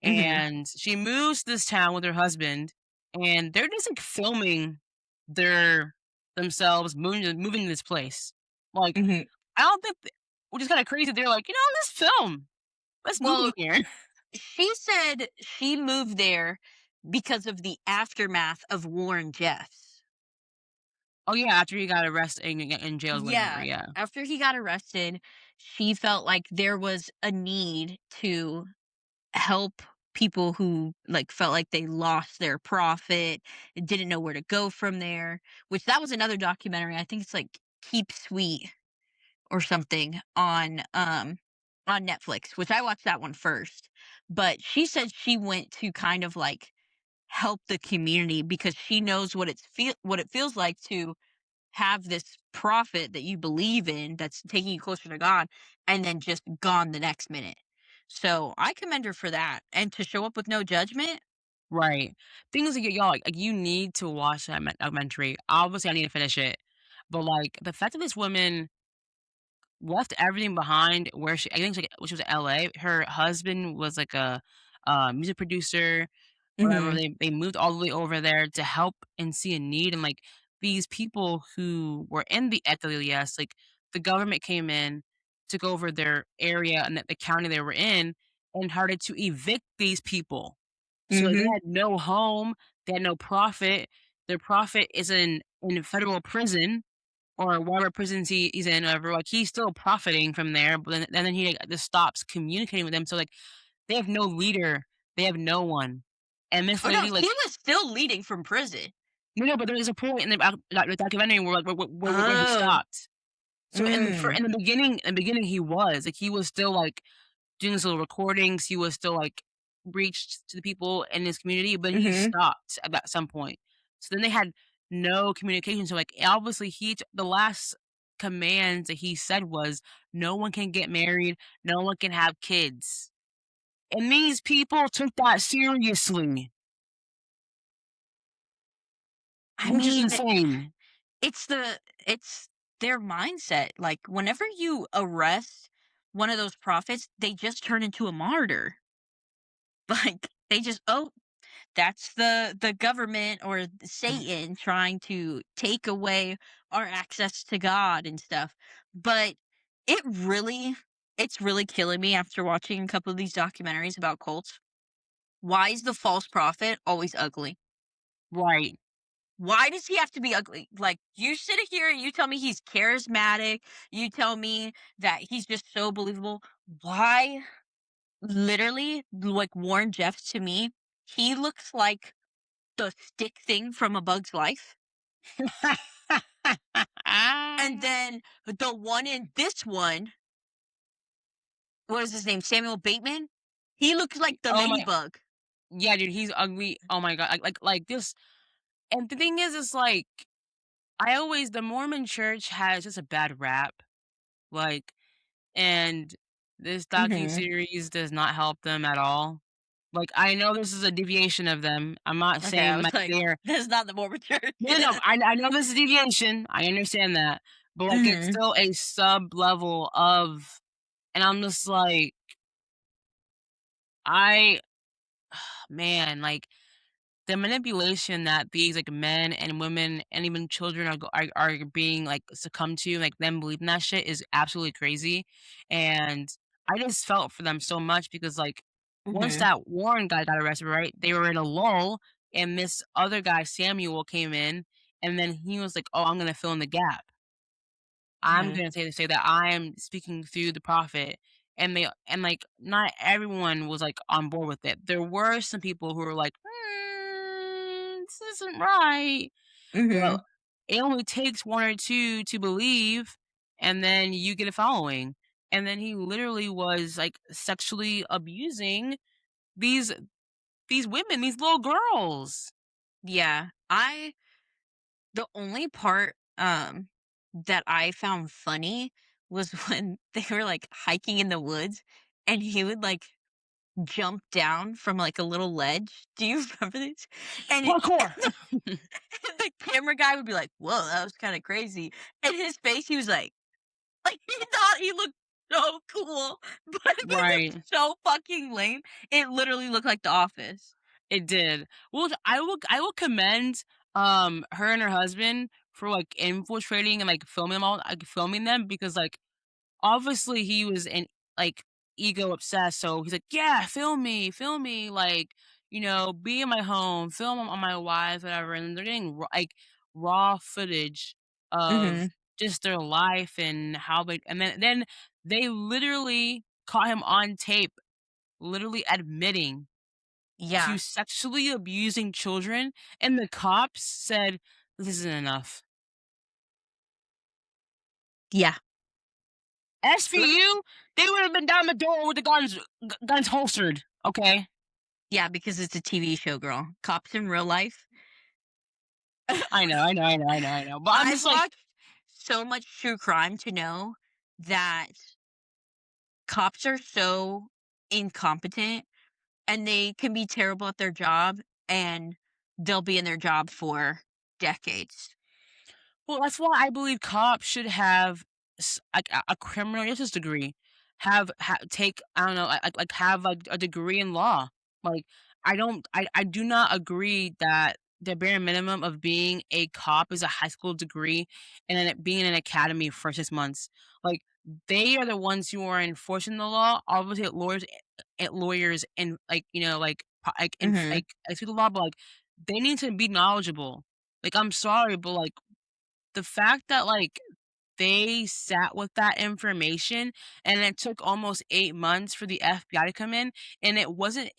Mhm, And she moves to this town with her husband, and they're just like filming their themselves moving to this place. Like, mhm. I don't think, which is kind of crazy. They're like, let's film, let's move Well, here. she said she moved there because of the aftermath of Warren Jeffs. Oh yeah, after he got arrested in jail, whatever. Yeah, Yeah. after he got arrested, she felt like there was a need to help people who, like, felt like they lost their profit and didn't know where to go from there, which that was another documentary, I think it's, like, Keep Sweet or something on Netflix, which I watched that one first, but she said she went to kind of, like, help the community because she knows what it feels like to have this prophet that you believe in that's taking you closer to God and then just gone the next minute. So I commend her for that. And to show up with no judgment. Right. Things like y'all, like, you need to watch that documentary. Obviously, I need to finish it, but, like, the fact that this woman left everything behind where she I think she was in LA. Her husband was, like, a music producer, whatever. Mhm. They moved all the way over there to help and see a need, and, like, these people who were in the EWS, like, the government came in, took over their area and the county they were in, and started to evict these people. So they Mhm. had no home, they had no profit. Their profit is in federal prison or whatever prisons he's in, whatever. Like, he's still profiting from there, but then and then he, like, just stops communicating with them. So, like, they have no leader, they have no one. And this Oh no, lady, he like, was still leading from prison. no, but there is a point in the documentary where, like, where he Oh. stopped. So Mm. in the beginning, he was, like, he was still, like, doing his little recordings, he was still, like, reached to the people in his community, but he Mhm. stopped at that some point. So then they had no communication, so, like, obviously, the last commands that he said was, "No one can get married, no one can have kids." And these people took that seriously, I which is mean, insane. it's their mindset. Like whenever you arrest one of those prophets, they just turn into a martyr. Like they just, oh, that's the government or Satan trying to take away our access to God and stuff. But it really it's really killing me after watching a couple of these documentaries about cults. Why is the false prophet always ugly? Right. Why does he have to be ugly? Like, you sit here and you tell me he's charismatic, you tell me that he's just so believable. Why? Literally, like Warren Jeffs to me, he looks like the stick thing from A Bug's Life. And then the one in this one, what is his name? Samuel Bateman? He looks like the Oh my ladybug. yeah, dude, he's ugly. Oh my god, like this and the thing is, like, the Mormon church has just a bad rap, like, and this Mhm. docuseries does not help them at all. Like, I know this is a deviation of them. I'm not Okay, I saying, was like, like, they're that's not the Mormon church. no, no, I know this is deviation. I understand that, but, like, it's Mhm. still a sub-level of and I'm just like, I man, like, the manipulation that these, like, men and women and even children are being, like, succumbed to, like, them believing that shit is absolutely crazy, and I just felt for them so much because, like, once Mhm. that Warren guy got arrested, right, they were in a lull, and this other guy, Samuel, came in, and then he was like, "Oh, I'm gonna fill in the gap. I'm Mhm. gonna say that I am speaking through the prophet." And, like, not everyone was, like, on board with it. There were some people who were like, "This isn't right." But Mhm. it only takes 1 or 2 to believe, and then you get a following. And then he literally was, like, sexually abusing these these women, these little girls. Yeah. I The only part, that I found funny was when they were, like, hiking in the woods, and he would, like, jump down from, like, a little ledge. Do you remember this? And it Parkour. and the camera guy would be like, "Whoa, that was kinda crazy." And his face, he was like, he thought he looked so cool, but it Right. looked so fucking lame. It literally looked like The Office. It did. Well, I will commend, her and her husband for, like, infiltrating and, like, filming them because, like, obviously he was like, ego obsessed, so he's like, "Yeah, film me, like, be in my home, film on my wife, whatever," and they're getting raw footage of Mhm. just their life and how they and then they literally caught him on tape, literally admitting to Yeah. sexually abusing children, and the cops said, "This isn't enough." Yeah. As for Let me you, they would have been down the door with the guns holstered, okay? Yeah, because it's a TV show, girl. Cops in real life. I know. But I'm I've just like, watched so much true crime to know that cops are so incompetent and they can be terrible at their job and they'll be in their job for decades. well, that's why I believe cops should have like a criminal justice degree. Take, I don't know, have like a degree in law. Like, I do not agree that the bare minimum of being a cop is a high school degree and then it being in an academy for 6 months. Like, they are the ones who are enforcing the law. Obviously, lawyers and, like, Mhm. like execute the law, but like they need to be knowledgeable. Like, I'm sorry, but like the fact that, like, they sat with that information and it took almost 8 months for the FBI to come in, and it wasn't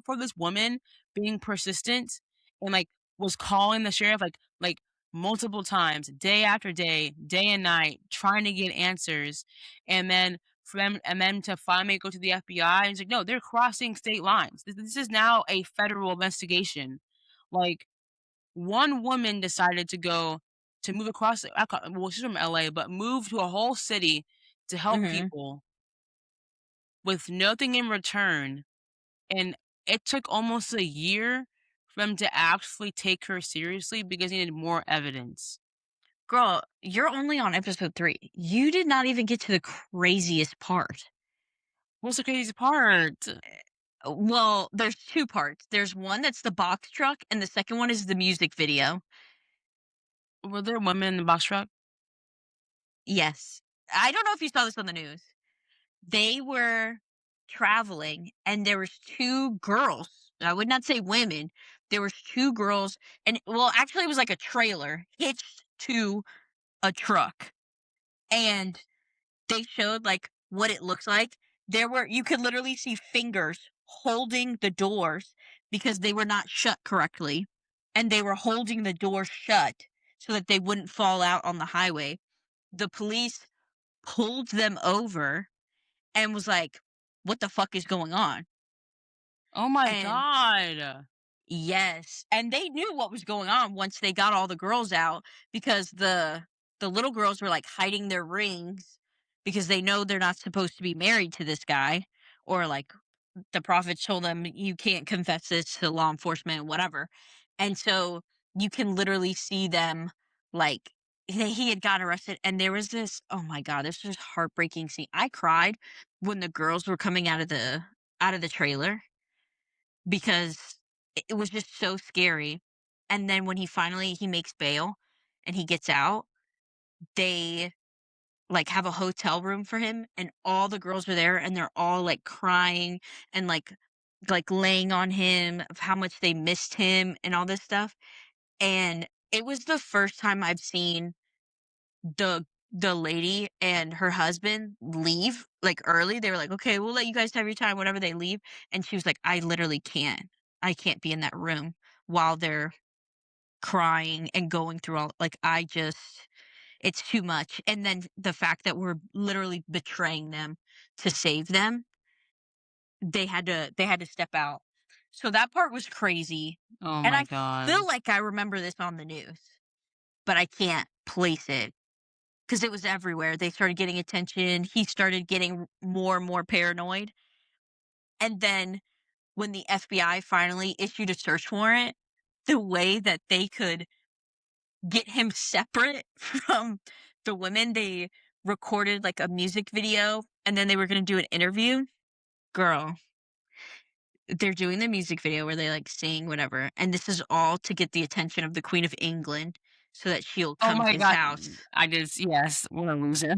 for this woman being persistent and, like, was calling the sheriff, multiple times, day after day, day and night, trying to get answers, and then to finally go to the FBI, and it's like, "No, they're crossing state lines. This is now a federal investigation." Like, one woman decided to move across the well, she's from LA, but moved to a whole city to help Mhm. people with nothing in return, and it took almost a year for them to actually take her seriously because they needed more evidence. Girl, you're only on episode 3. You did not even get to the craziest part. What's the craziest part? Well, there's 2 parts. There's one that's the box truck, and the second one is the music video. Were there women in the box truck? Yes. I don't know if you saw this on the news. They were traveling, and there was 2 girls. I would not say women. There was 2 girls, and well, actually, it was like a trailer hitched to a truck, and they showed, like, what it looks like. There were you could literally see fingers holding the doors because they were not shut correctly, and they were holding the door shut so that they wouldn't fall out on the highway. The police pulled them over and was like, "What the fuck is going on?" Oh my And god. yes, and they knew what was going on once they got all the girls out because the little girls were like hiding their rings because they know they're not supposed to be married to this guy, or like the prophets told them you can't confess this to law enforcement, whatever. And so you can literally see them like he had got arrested, and there was this, oh my god, this was heartbreaking scene. I cried when the girls were coming out of the trailer because it was just so scary. And then when he makes bail and he gets out, they like have a hotel room for him and all the girls are there and they're all like crying and like laying on him of how much they missed him and all this stuff. And it was the first time I've seen the lady and her husband leave like early. They were like, "Okay, we'll let you guys have your time whenever they leave." And she was like, "I literally can't. I can't be in that room while they're crying and going through all like I just it's too much." And then the fact that we're literally betraying them to save them, they had to step out. So that part was crazy. Oh And my I god. feel like I remember this on the news, but I can't place it. 'Cause it was everywhere. They started getting attention. He started getting more and more paranoid. And then when the FBI finally issued a search warrant, the way that they could get him separate from the women, they recorded like a music video and then they were gonna do an interview. Girl, they're doing the music video where they like sing, whatever. And this is all to get the attention of the Queen of England so that she'll Oh come to my his god. house. Yes, what a loser.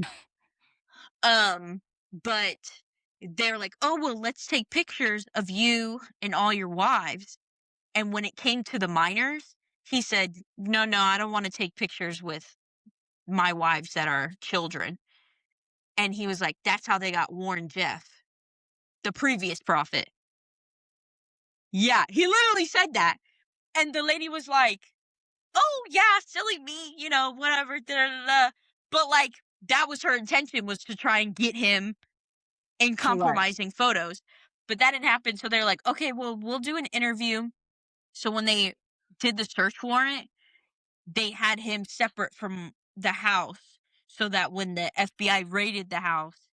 But they're like, "Oh, well, let's take pictures of you and all your wives." And when it came to the minors, he said, "No, no, I don't want to take pictures with my wives that are children." And he was like, "That's how they got Warren Jeff, the previous prophet." Yeah, he literally said that. And the lady was like, "Oh, yeah, silly me, whatever." Da, da, da, da." But like, that was her intention was to try and get him in Correct. compromising photos. But that didn't happen, so they're like, "Okay, well, we'll do an interview." So when they did the search warrant, they had him separate from the house so that when the FBI raided the house,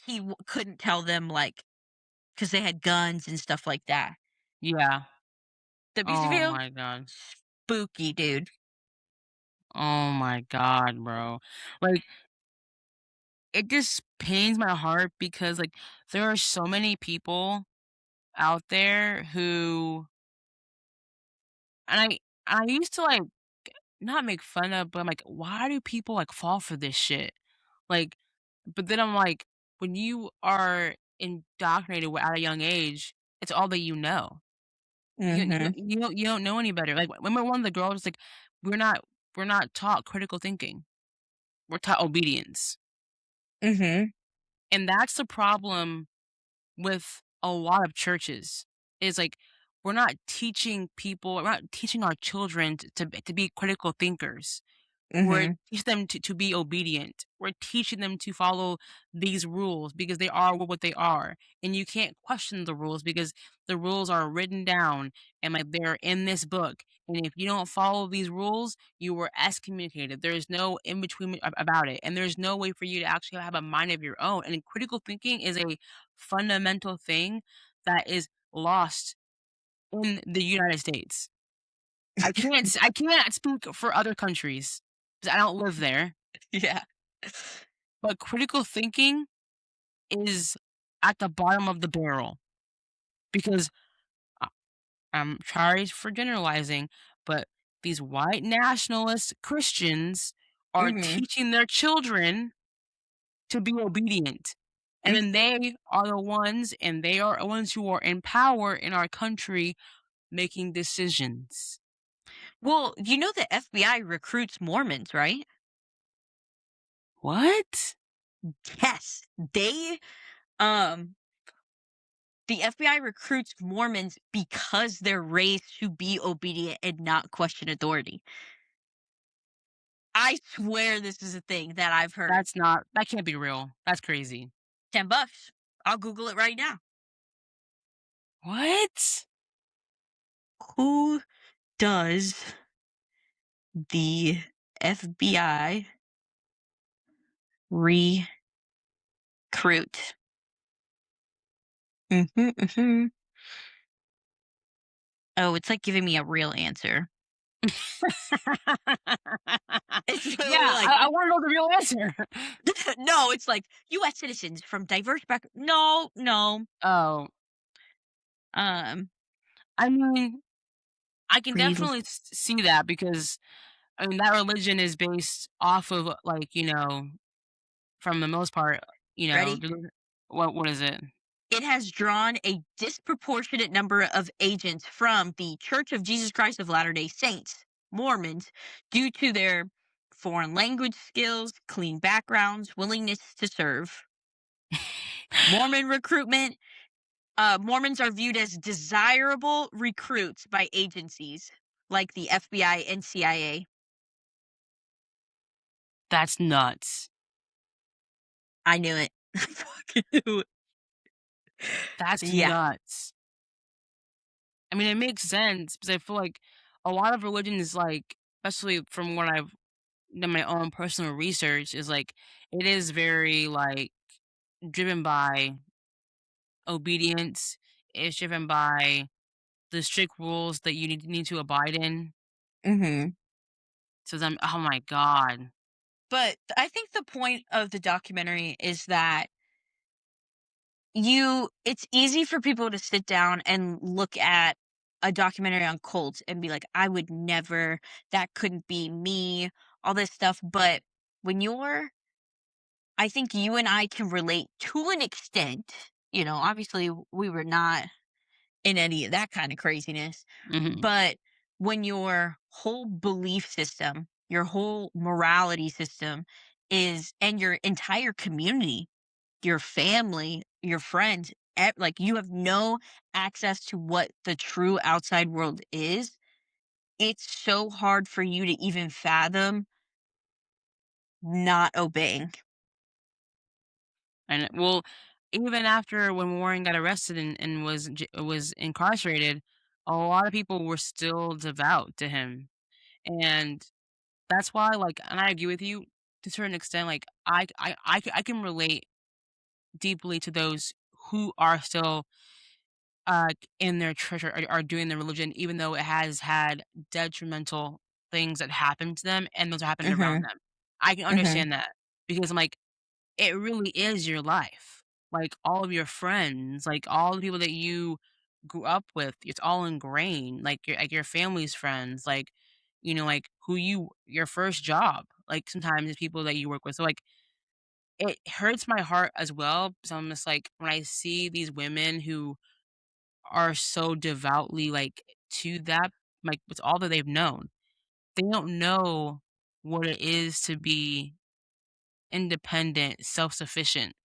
he couldn't tell them, like, because they had guns and stuff like that. Yeah. The music Oh video, my god. spooky, dude. Oh my god, bro. Like, it just pains my heart because, like, there are so many people out there who and I used to, like, not make fun of, but I'm like, "Why do people, like, fall for this shit?" Like, but then I'm like, when you are indoctrinated at a young age, it's all that you know. Mhm. You don't know any better. Like, remember one of the girls was like, "We're not we're not taught critical thinking. We're taught obedience." Mhm. And that's the problem with a lot of churches, is like, we're not teaching our children to be critical thinkers. We're Mhm. teaching them to be obedient. We're teaching them to follow these rules because they are what they are. And you can't question the rules because the rules are written down and like they're in this book. And if you don't follow these rules, you were excommunicated. There's no in between about it. And there's no way for you to actually have a mind of your own. And critical thinking is a fundamental thing that is lost in the United States. I can't speak for other countries because I don't live there, Yeah. but critical thinking is at the bottom of the barrel because I I'm sorry for generalizing, but these white nationalist Christians are Mhm. teaching their children to be obedient. And then they are the ones who are in power in our country making decisions. Well, you know the FBI recruits Mormons, right? What? Yes. Um the FBI recruits Mormons because they're raised to be obedient and not question authority. I swear this is a thing that I've heard. That can't be real. That's crazy. $10. I'll Google it right now. What? Who does the FBI recruit? Mhm, mhm. Oh, it's like giving me a real answer. It's Yeah, literally like, I wanna know the real answer. no, it's like US citizens from diverse back. No, no. Oh, Um, I mean, I can real. definitely see that because, I mean, that religion is based off of, like, from the most part, Ready? what is it? It has drawn a disproportionate number of agents from the Church of Jesus Christ of Latter day Saints, Mormons, due to their foreign language skills, clean backgrounds, willingness to serve. Mormon recruitment. Mormons are viewed as desirable recruits by agencies like the FBI and CIA. That's nuts. I knew it. I fucking knew it. That's Yeah. nuts. I mean, it makes sense because I feel like a lot of religions, like, especially from what I've done my own personal research, is like, it is very, like, driven by obedience. It's driven by the strict rules that you need to abide in. Hmm. So then, oh my god. But I think the point of the documentary is that it's easy for people to sit down and look at a documentary on cults and be like, I would never, that couldn't be me, all this stuff. But when you're, I think you and I can relate to an extent. Obviously we were not in any of that kind of craziness. Mhm. But when your whole belief system, your whole morality system and your entire community, your family, your friends, like you have no access to what the true outside world is, it's so hard for you to even fathom not obeying. And well, even after when Warren got arrested and was incarcerated, a lot of people were still devout to him, and that's why, like, and I agree with you to a certain extent, like, I can relate deeply to those who are still, in their church or are doing their religion, even though it has had detrimental things that happened to them and those are happening around Mhm. them. I can Mhm. understand that because I'm like, it really is your life. Like, all of your friends, like, all the people that you grew up with, it's all ingrained, like, your family's friends, like, like, who your first job, like, sometimes it's people that you work with, so, like, it hurts my heart as well, so I'm just like, when I see these women who are so devoutly, like, to that, like, with all that they've known, they don't know what it is to be independent, self-sufficient.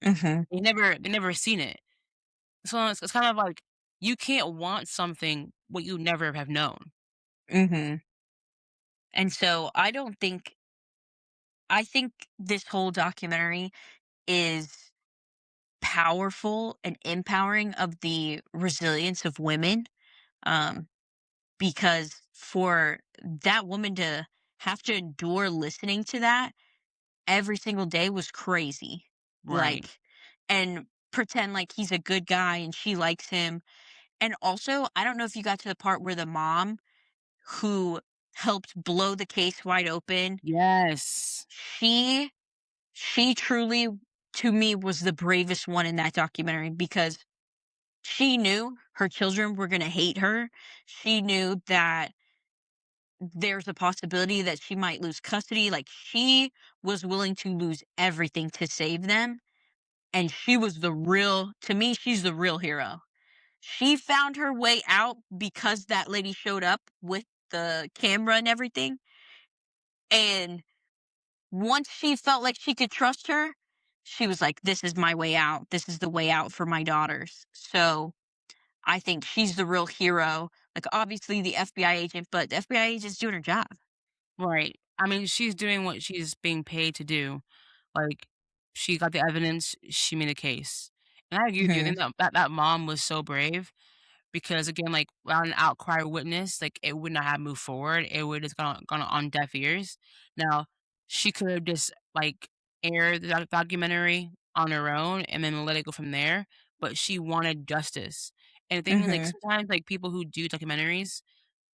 Mhm. They never seen it. So it's kind of like you can't want something what you never have known. Mhm. And so I think this whole documentary is powerful and empowering of the resilience of women. Um, because for that woman to have to endure listening to that every single day was crazy. Right. Like, and pretend like he's a good guy and she likes him. And also, I don't know if you got to the part where the mom who helped blow the case wide open, Yes. she she truly to me was the bravest one in that documentary because she knew her children were going to hate her. She knew that there's a possibility that she might lose custody. Like, she was willing to lose everything to save them. And she was to me, she's the real hero. She found her way out because that lady showed up with the camera and everything. And once she felt like she could trust her, she was like, this is my way out. This is the way out for my daughters. So I think she's the real hero. Like, obviously the FBI agent, but the FBI agent's doing her job. Right. I mean, she's doing what she's being paid to do. Like, she got the evidence, she made a case. And I agree with you. I Mhm. think that mom was so brave because again, like, without an outcry witness, like, it would not have moved forward. It would just gone on deaf ears. Now, she could have just, like, aired the documentary on her own and then let it go from there, but she wanted justice. And the thing is, like, Mhm. sometimes, like, people who do documentaries,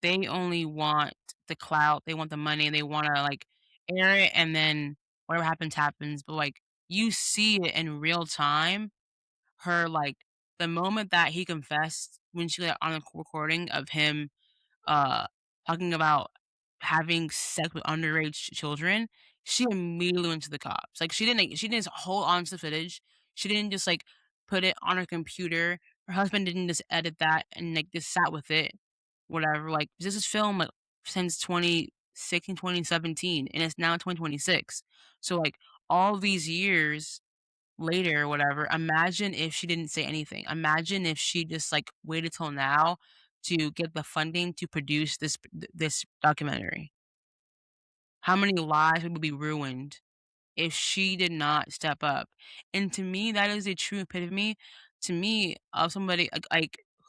they only want the clout, they want the money, and they wanna, like, air it, and then whatever happens, happens, but, like, you see it in real time her, like, the moment that he confessed when she, like, on a recording of him, uh, talking about having sex with underage children, she immediately went to the cops. Like, she didn't just hold on to the footage. She didn't just, like, put it on her computer. Her husband didn't just edit that and, like, just sat with it, whatever. Like, this is film, like, since 2016, 2017, and it's now 2026. So, like, all these years later or whatever, imagine if she didn't say anything. Imagine if she just, like, waited till now to get the funding to produce this documentary. How many lives would be ruined if she did not step up? And to me, that is a true epitome to me of somebody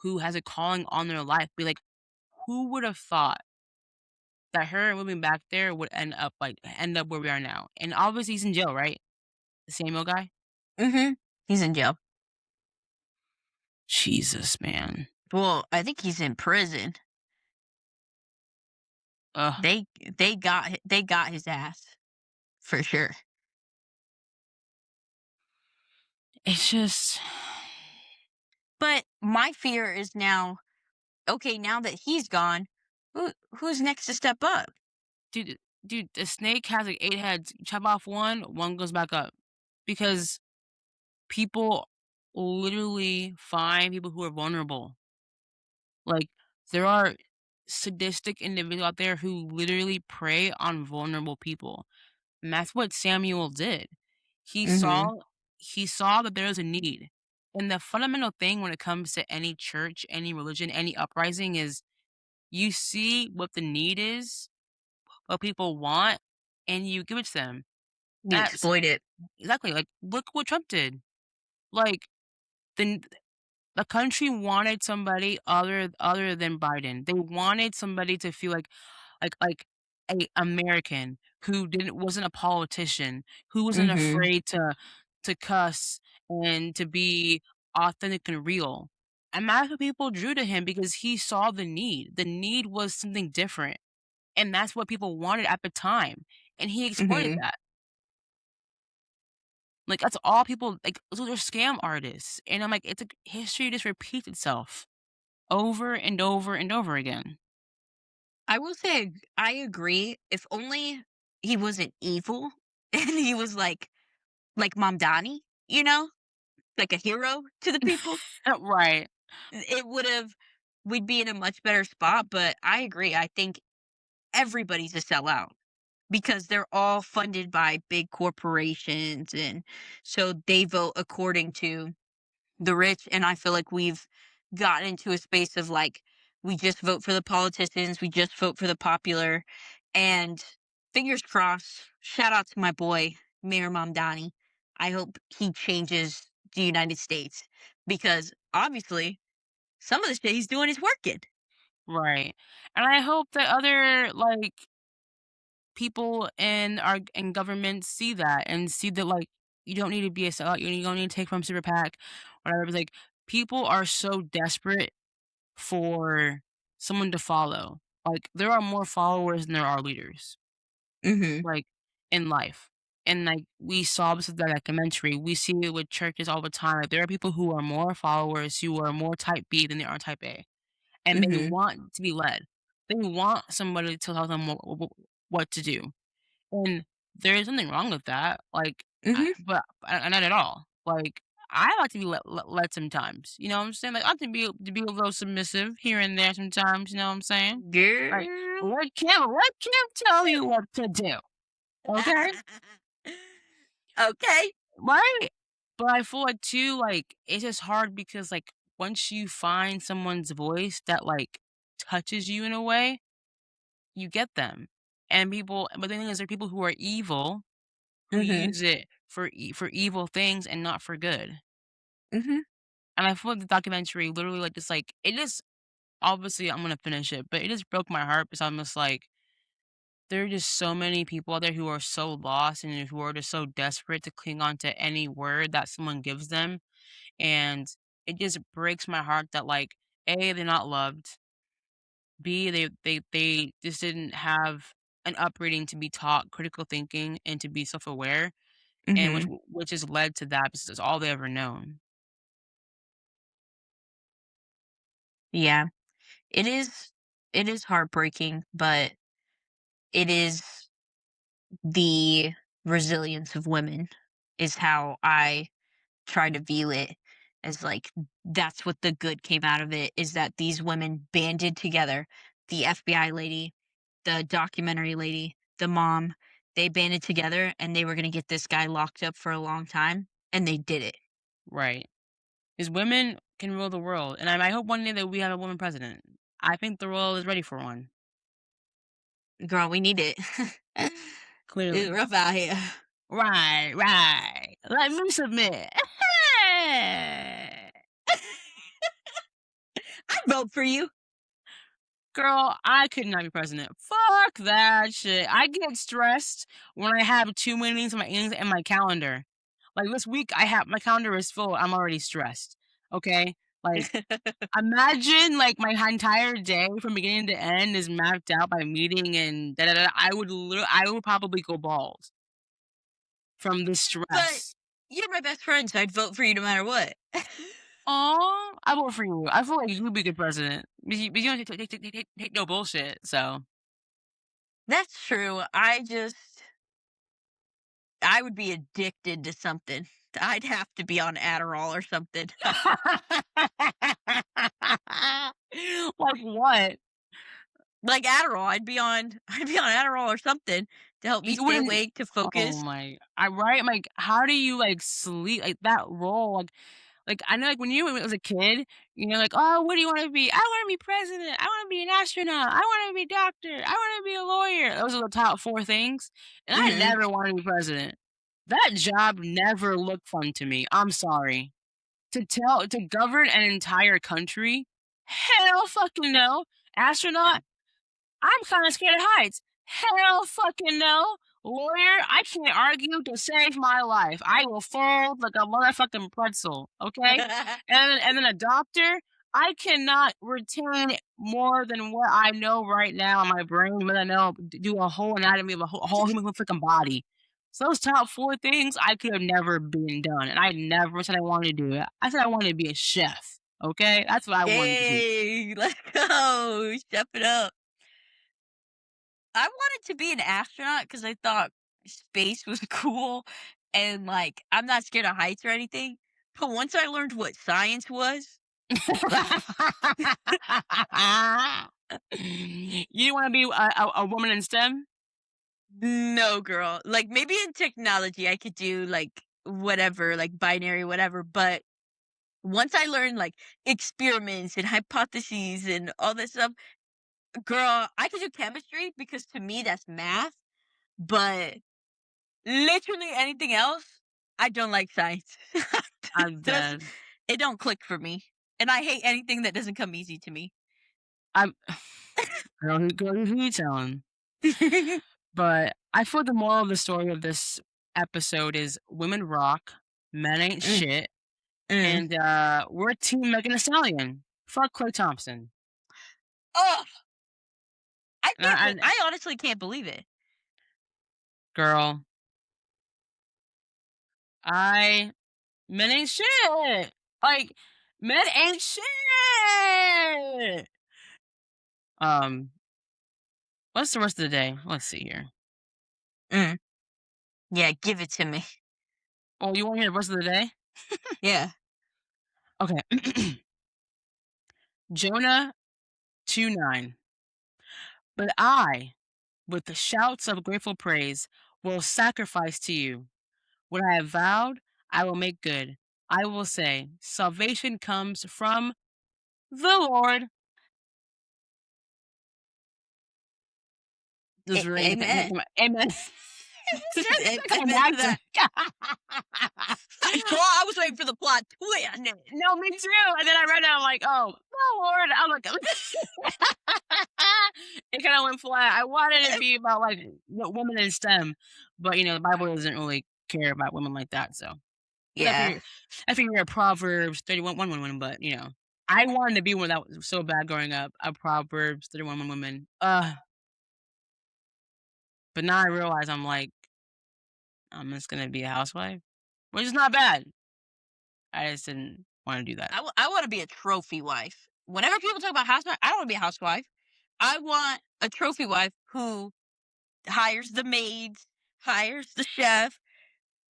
who has a calling on their life. Be like, who would have thought that her moving back there would end up where we are now? And obviously he's in jail, right? The Samuel guy? Mhm. He's in jail. Jesus, man. Well, I think he's in prison. Ugh. They they got his ass for sure. It's just But my fear is now, okay, now that he's gone, who's next to step up? dude dude, the snake has, like, 8 heads. You chop off one goes back up. Because people literally find people who are vulnerable. Like, there are sadistic individuals out there who literally prey on vulnerable people, and that's what Samuel did. He Mhm. saw he saw that there was a need, and the fundamental thing when it comes to any church, any religion, any uprising is you see what the need is, what people want, and you give it to them. You That's exploit it. exactly, like, look what Trump did. Like, the the country wanted somebody other than Biden. They wanted somebody to feel like a American who didn't wasn't a politician, who wasn't Mhm. afraid to cuss and to be authentic and real. And that's what people drew to him because he saw the need. The need was something different, and that's what people wanted at the time, and he exploited Mhm. that. Like, that's all people like, those are scam artists, and I'm like, it's like history just repeats itself over and over and over again. I will say I agree. If only he wasn't evil and he was like Mamdani, you know, like a hero to the people, Right, it would have we'd be in a much better spot. But I agree. I think everybody's a sellout because they're all funded by big corporations, and so they vote according to the rich. And I feel like we've gotten into a space of like, we just vote for the politicians, we just vote for the popular. And fingers crossed, shout out to my boy, Mayor Mamdani. I hope he changes the United States because obviously some of the shit he's doing is working. right, and I hope that other, like, people in government see that and see that, like, you don't need to be a sellout, you don't need to take from super PAC, whatever, it's like, people are so desperate for someone to follow. Like, there are more followers than there are leaders, Mhm. like, in life. And, like, we saw this with that documentary. We see it with churches all the time. Like, there are people who are more followers, who are more type B than they are type A, and they Mhm. want to be led. They want somebody to tell them what to do. And there is nothing wrong with that, like, Mhm. but not at all. Like, I like to be led sometimes, you know what I'm saying? Like, I like to be a little submissive here and there sometimes, you know what I'm saying? Like, Girl. let Kim tell you what to do, okay? Okay. Right? But I feel like too, like, it's just hard because, like, once you find someone's voice that, like, touches you in a way, you get them. And people but the thing is there are people who are evil who Mhm. use it for evil things and not for good. Mhm. And I feel like the documentary literally, like, just, like it just obviously, I'm gonna finish it, but it just broke my heart because I'm just like, there are just so many people out there who are so lost and who are just so desperate to cling on to any word that someone gives them, and it just breaks my heart that, like, A, they're not loved, B, they just didn't have an upbringing to be taught critical thinking and to be self-aware, and Mhm. which has led to that because it's all they ever known. Yeah. It is it is heartbreaking, but it is the resilience of women is how I try to view it, as like that's what the good came out of it, is that these women banded together. The FBI lady, the documentary lady, the mom, they banded together and they were going to get this guy locked up for a long time, and they did it. Right. Because women can rule the world, and I hope one day that we have a woman president. I think the world is ready for one, Girl, we need it. It's clearly. rough out here. Right, right. Let me submit. I vote for you. Girl, I could not be president. Fuck that shit. I get stressed when I have too many things in my calendar. Like this week, I have my calendar is full. I'm already stressed. Okay, like imagine like my entire day from beginning to end is mapped out by meeting and da da da. I would probably go bald from the But stress. you're my best friend, so I'd vote for you no matter what. Oh, I vote for you. I feel like you'd be a good president. But you don't take no bullshit. So. That's true. I would be addicted to something. I'd have to be on Adderall or something. Like what? Like Adderall, I'd be on Adderall or something to help me You stay wouldn't awake, to oh focus. my I right? Like, how do you, like, sleep? Like, that role, like, I know, like, when you was a kid, you're like, "Oh, what do you wanna be?" "I wanna be president. I wanna be an astronaut. I wanna be a doctor. I wanna be a lawyer." Those are the top 4 things, and I Mhm. never wanted to be president. That job never looked fun to me. I'm sorry. to govern an entire country? Hell fucking no. Astronaut? I'm kind of scared of heights. Hell fucking no. Lawyer, I can't argue to save my life. I will fold like a motherfucking pretzel, okay? And then a doctor, I cannot retain more than what I know right now in my brain, but I know do a whole anatomy of a whole human freaking body. So those top 4 things I could have never been done, and I never said I wanted to do it. I said I wanted to be a chef, okay? That's what I wanted to be. Yay! Let's go. Step it up. I wanted to be an astronaut because I thought space was cool and, like, I'm not scared of heights or anything. But once I learned what science was, You wanna be a woman in STEM? no, girl. Like, maybe in technology, I could do, like, whatever, like, binary, whatever. But once I learned, like, experiments and hypotheses and all this stuff, girl, I could do chemistry because to me that's math. But literally anything else, I don't like science. I'm Does dead. it don't click for me, and I hate anything that doesn't come easy to me. I'm girl, who you telling? But I feel the moral of the story of this episode is women rock, men ain't Mm, shit, mm. and, we're team Megan Thee Stallion. Fuck Klay Thompson. Ugh, And I I honestly can't believe it. girl, I men ain't shit. Like, men ain't shit. Um, what's the rest of the day? Let's see here. Mm. Yeah, give it to me. Oh, you wanna hear the rest of the day? Yeah. Okay. Jonah 2:9. But I, with the shouts of grateful praise, will sacrifice to you. What I have vowed, I will make good. I will say, salvation comes from the Lord. Just really Amen. amen. Come Amen to back to that. Girl, I was waiting for the plot twist. No, me too. And then I read it, I'm like, oh, the Lord. I'm like, it kind of went flat. I wanted it to be about like women in STEM, but the Bible doesn't really care about women like that. So Yeah. I figure a Proverbs 31 one woman, but I wanted to be one that was so bad growing up. A Proverbs 31 woman. But now I realize I'm like, I'm just gonna be a housewife, which is not bad. I just didn't want to do that. I want to be a trophy wife. Whenever people talk about housewife, I don't want to be a housewife. I want a trophy wife who hires the maids, hires the chef.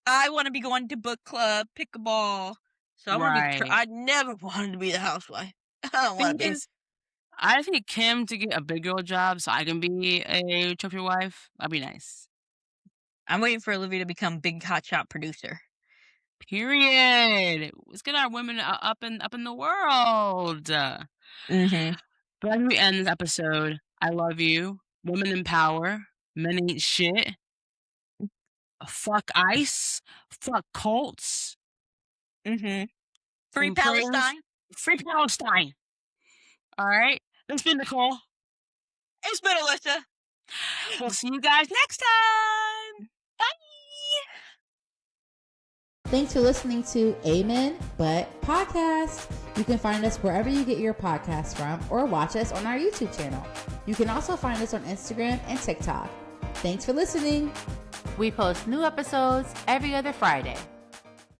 I want to be going to book club, pickleball. So I want to be. Right. I never wanted to be the housewife. I don't want Thing to be. is, I just need Kim to get a big girl job so I can be a trophy wife. That'd be nice. I'm waiting for Olivia to become big hotshot producer. Period. Let's get our women up in the world. Mm-hmm. But as we end this episode, I love you. Women in power. Men ain't shit. Fuck ICE. Fuck cults. Mm-hmm. Free And prayers. Palestine. Free Palestine. All right. It's been Nicole. It's been Alyssa. We'll see you guys next time. Bye. Thanks for listening to Amen But Podcast. You can find us wherever you get your podcasts from or watch us on our YouTube channel. You can also find us on Instagram and TikTok. Thanks for listening. We post new episodes every other Friday.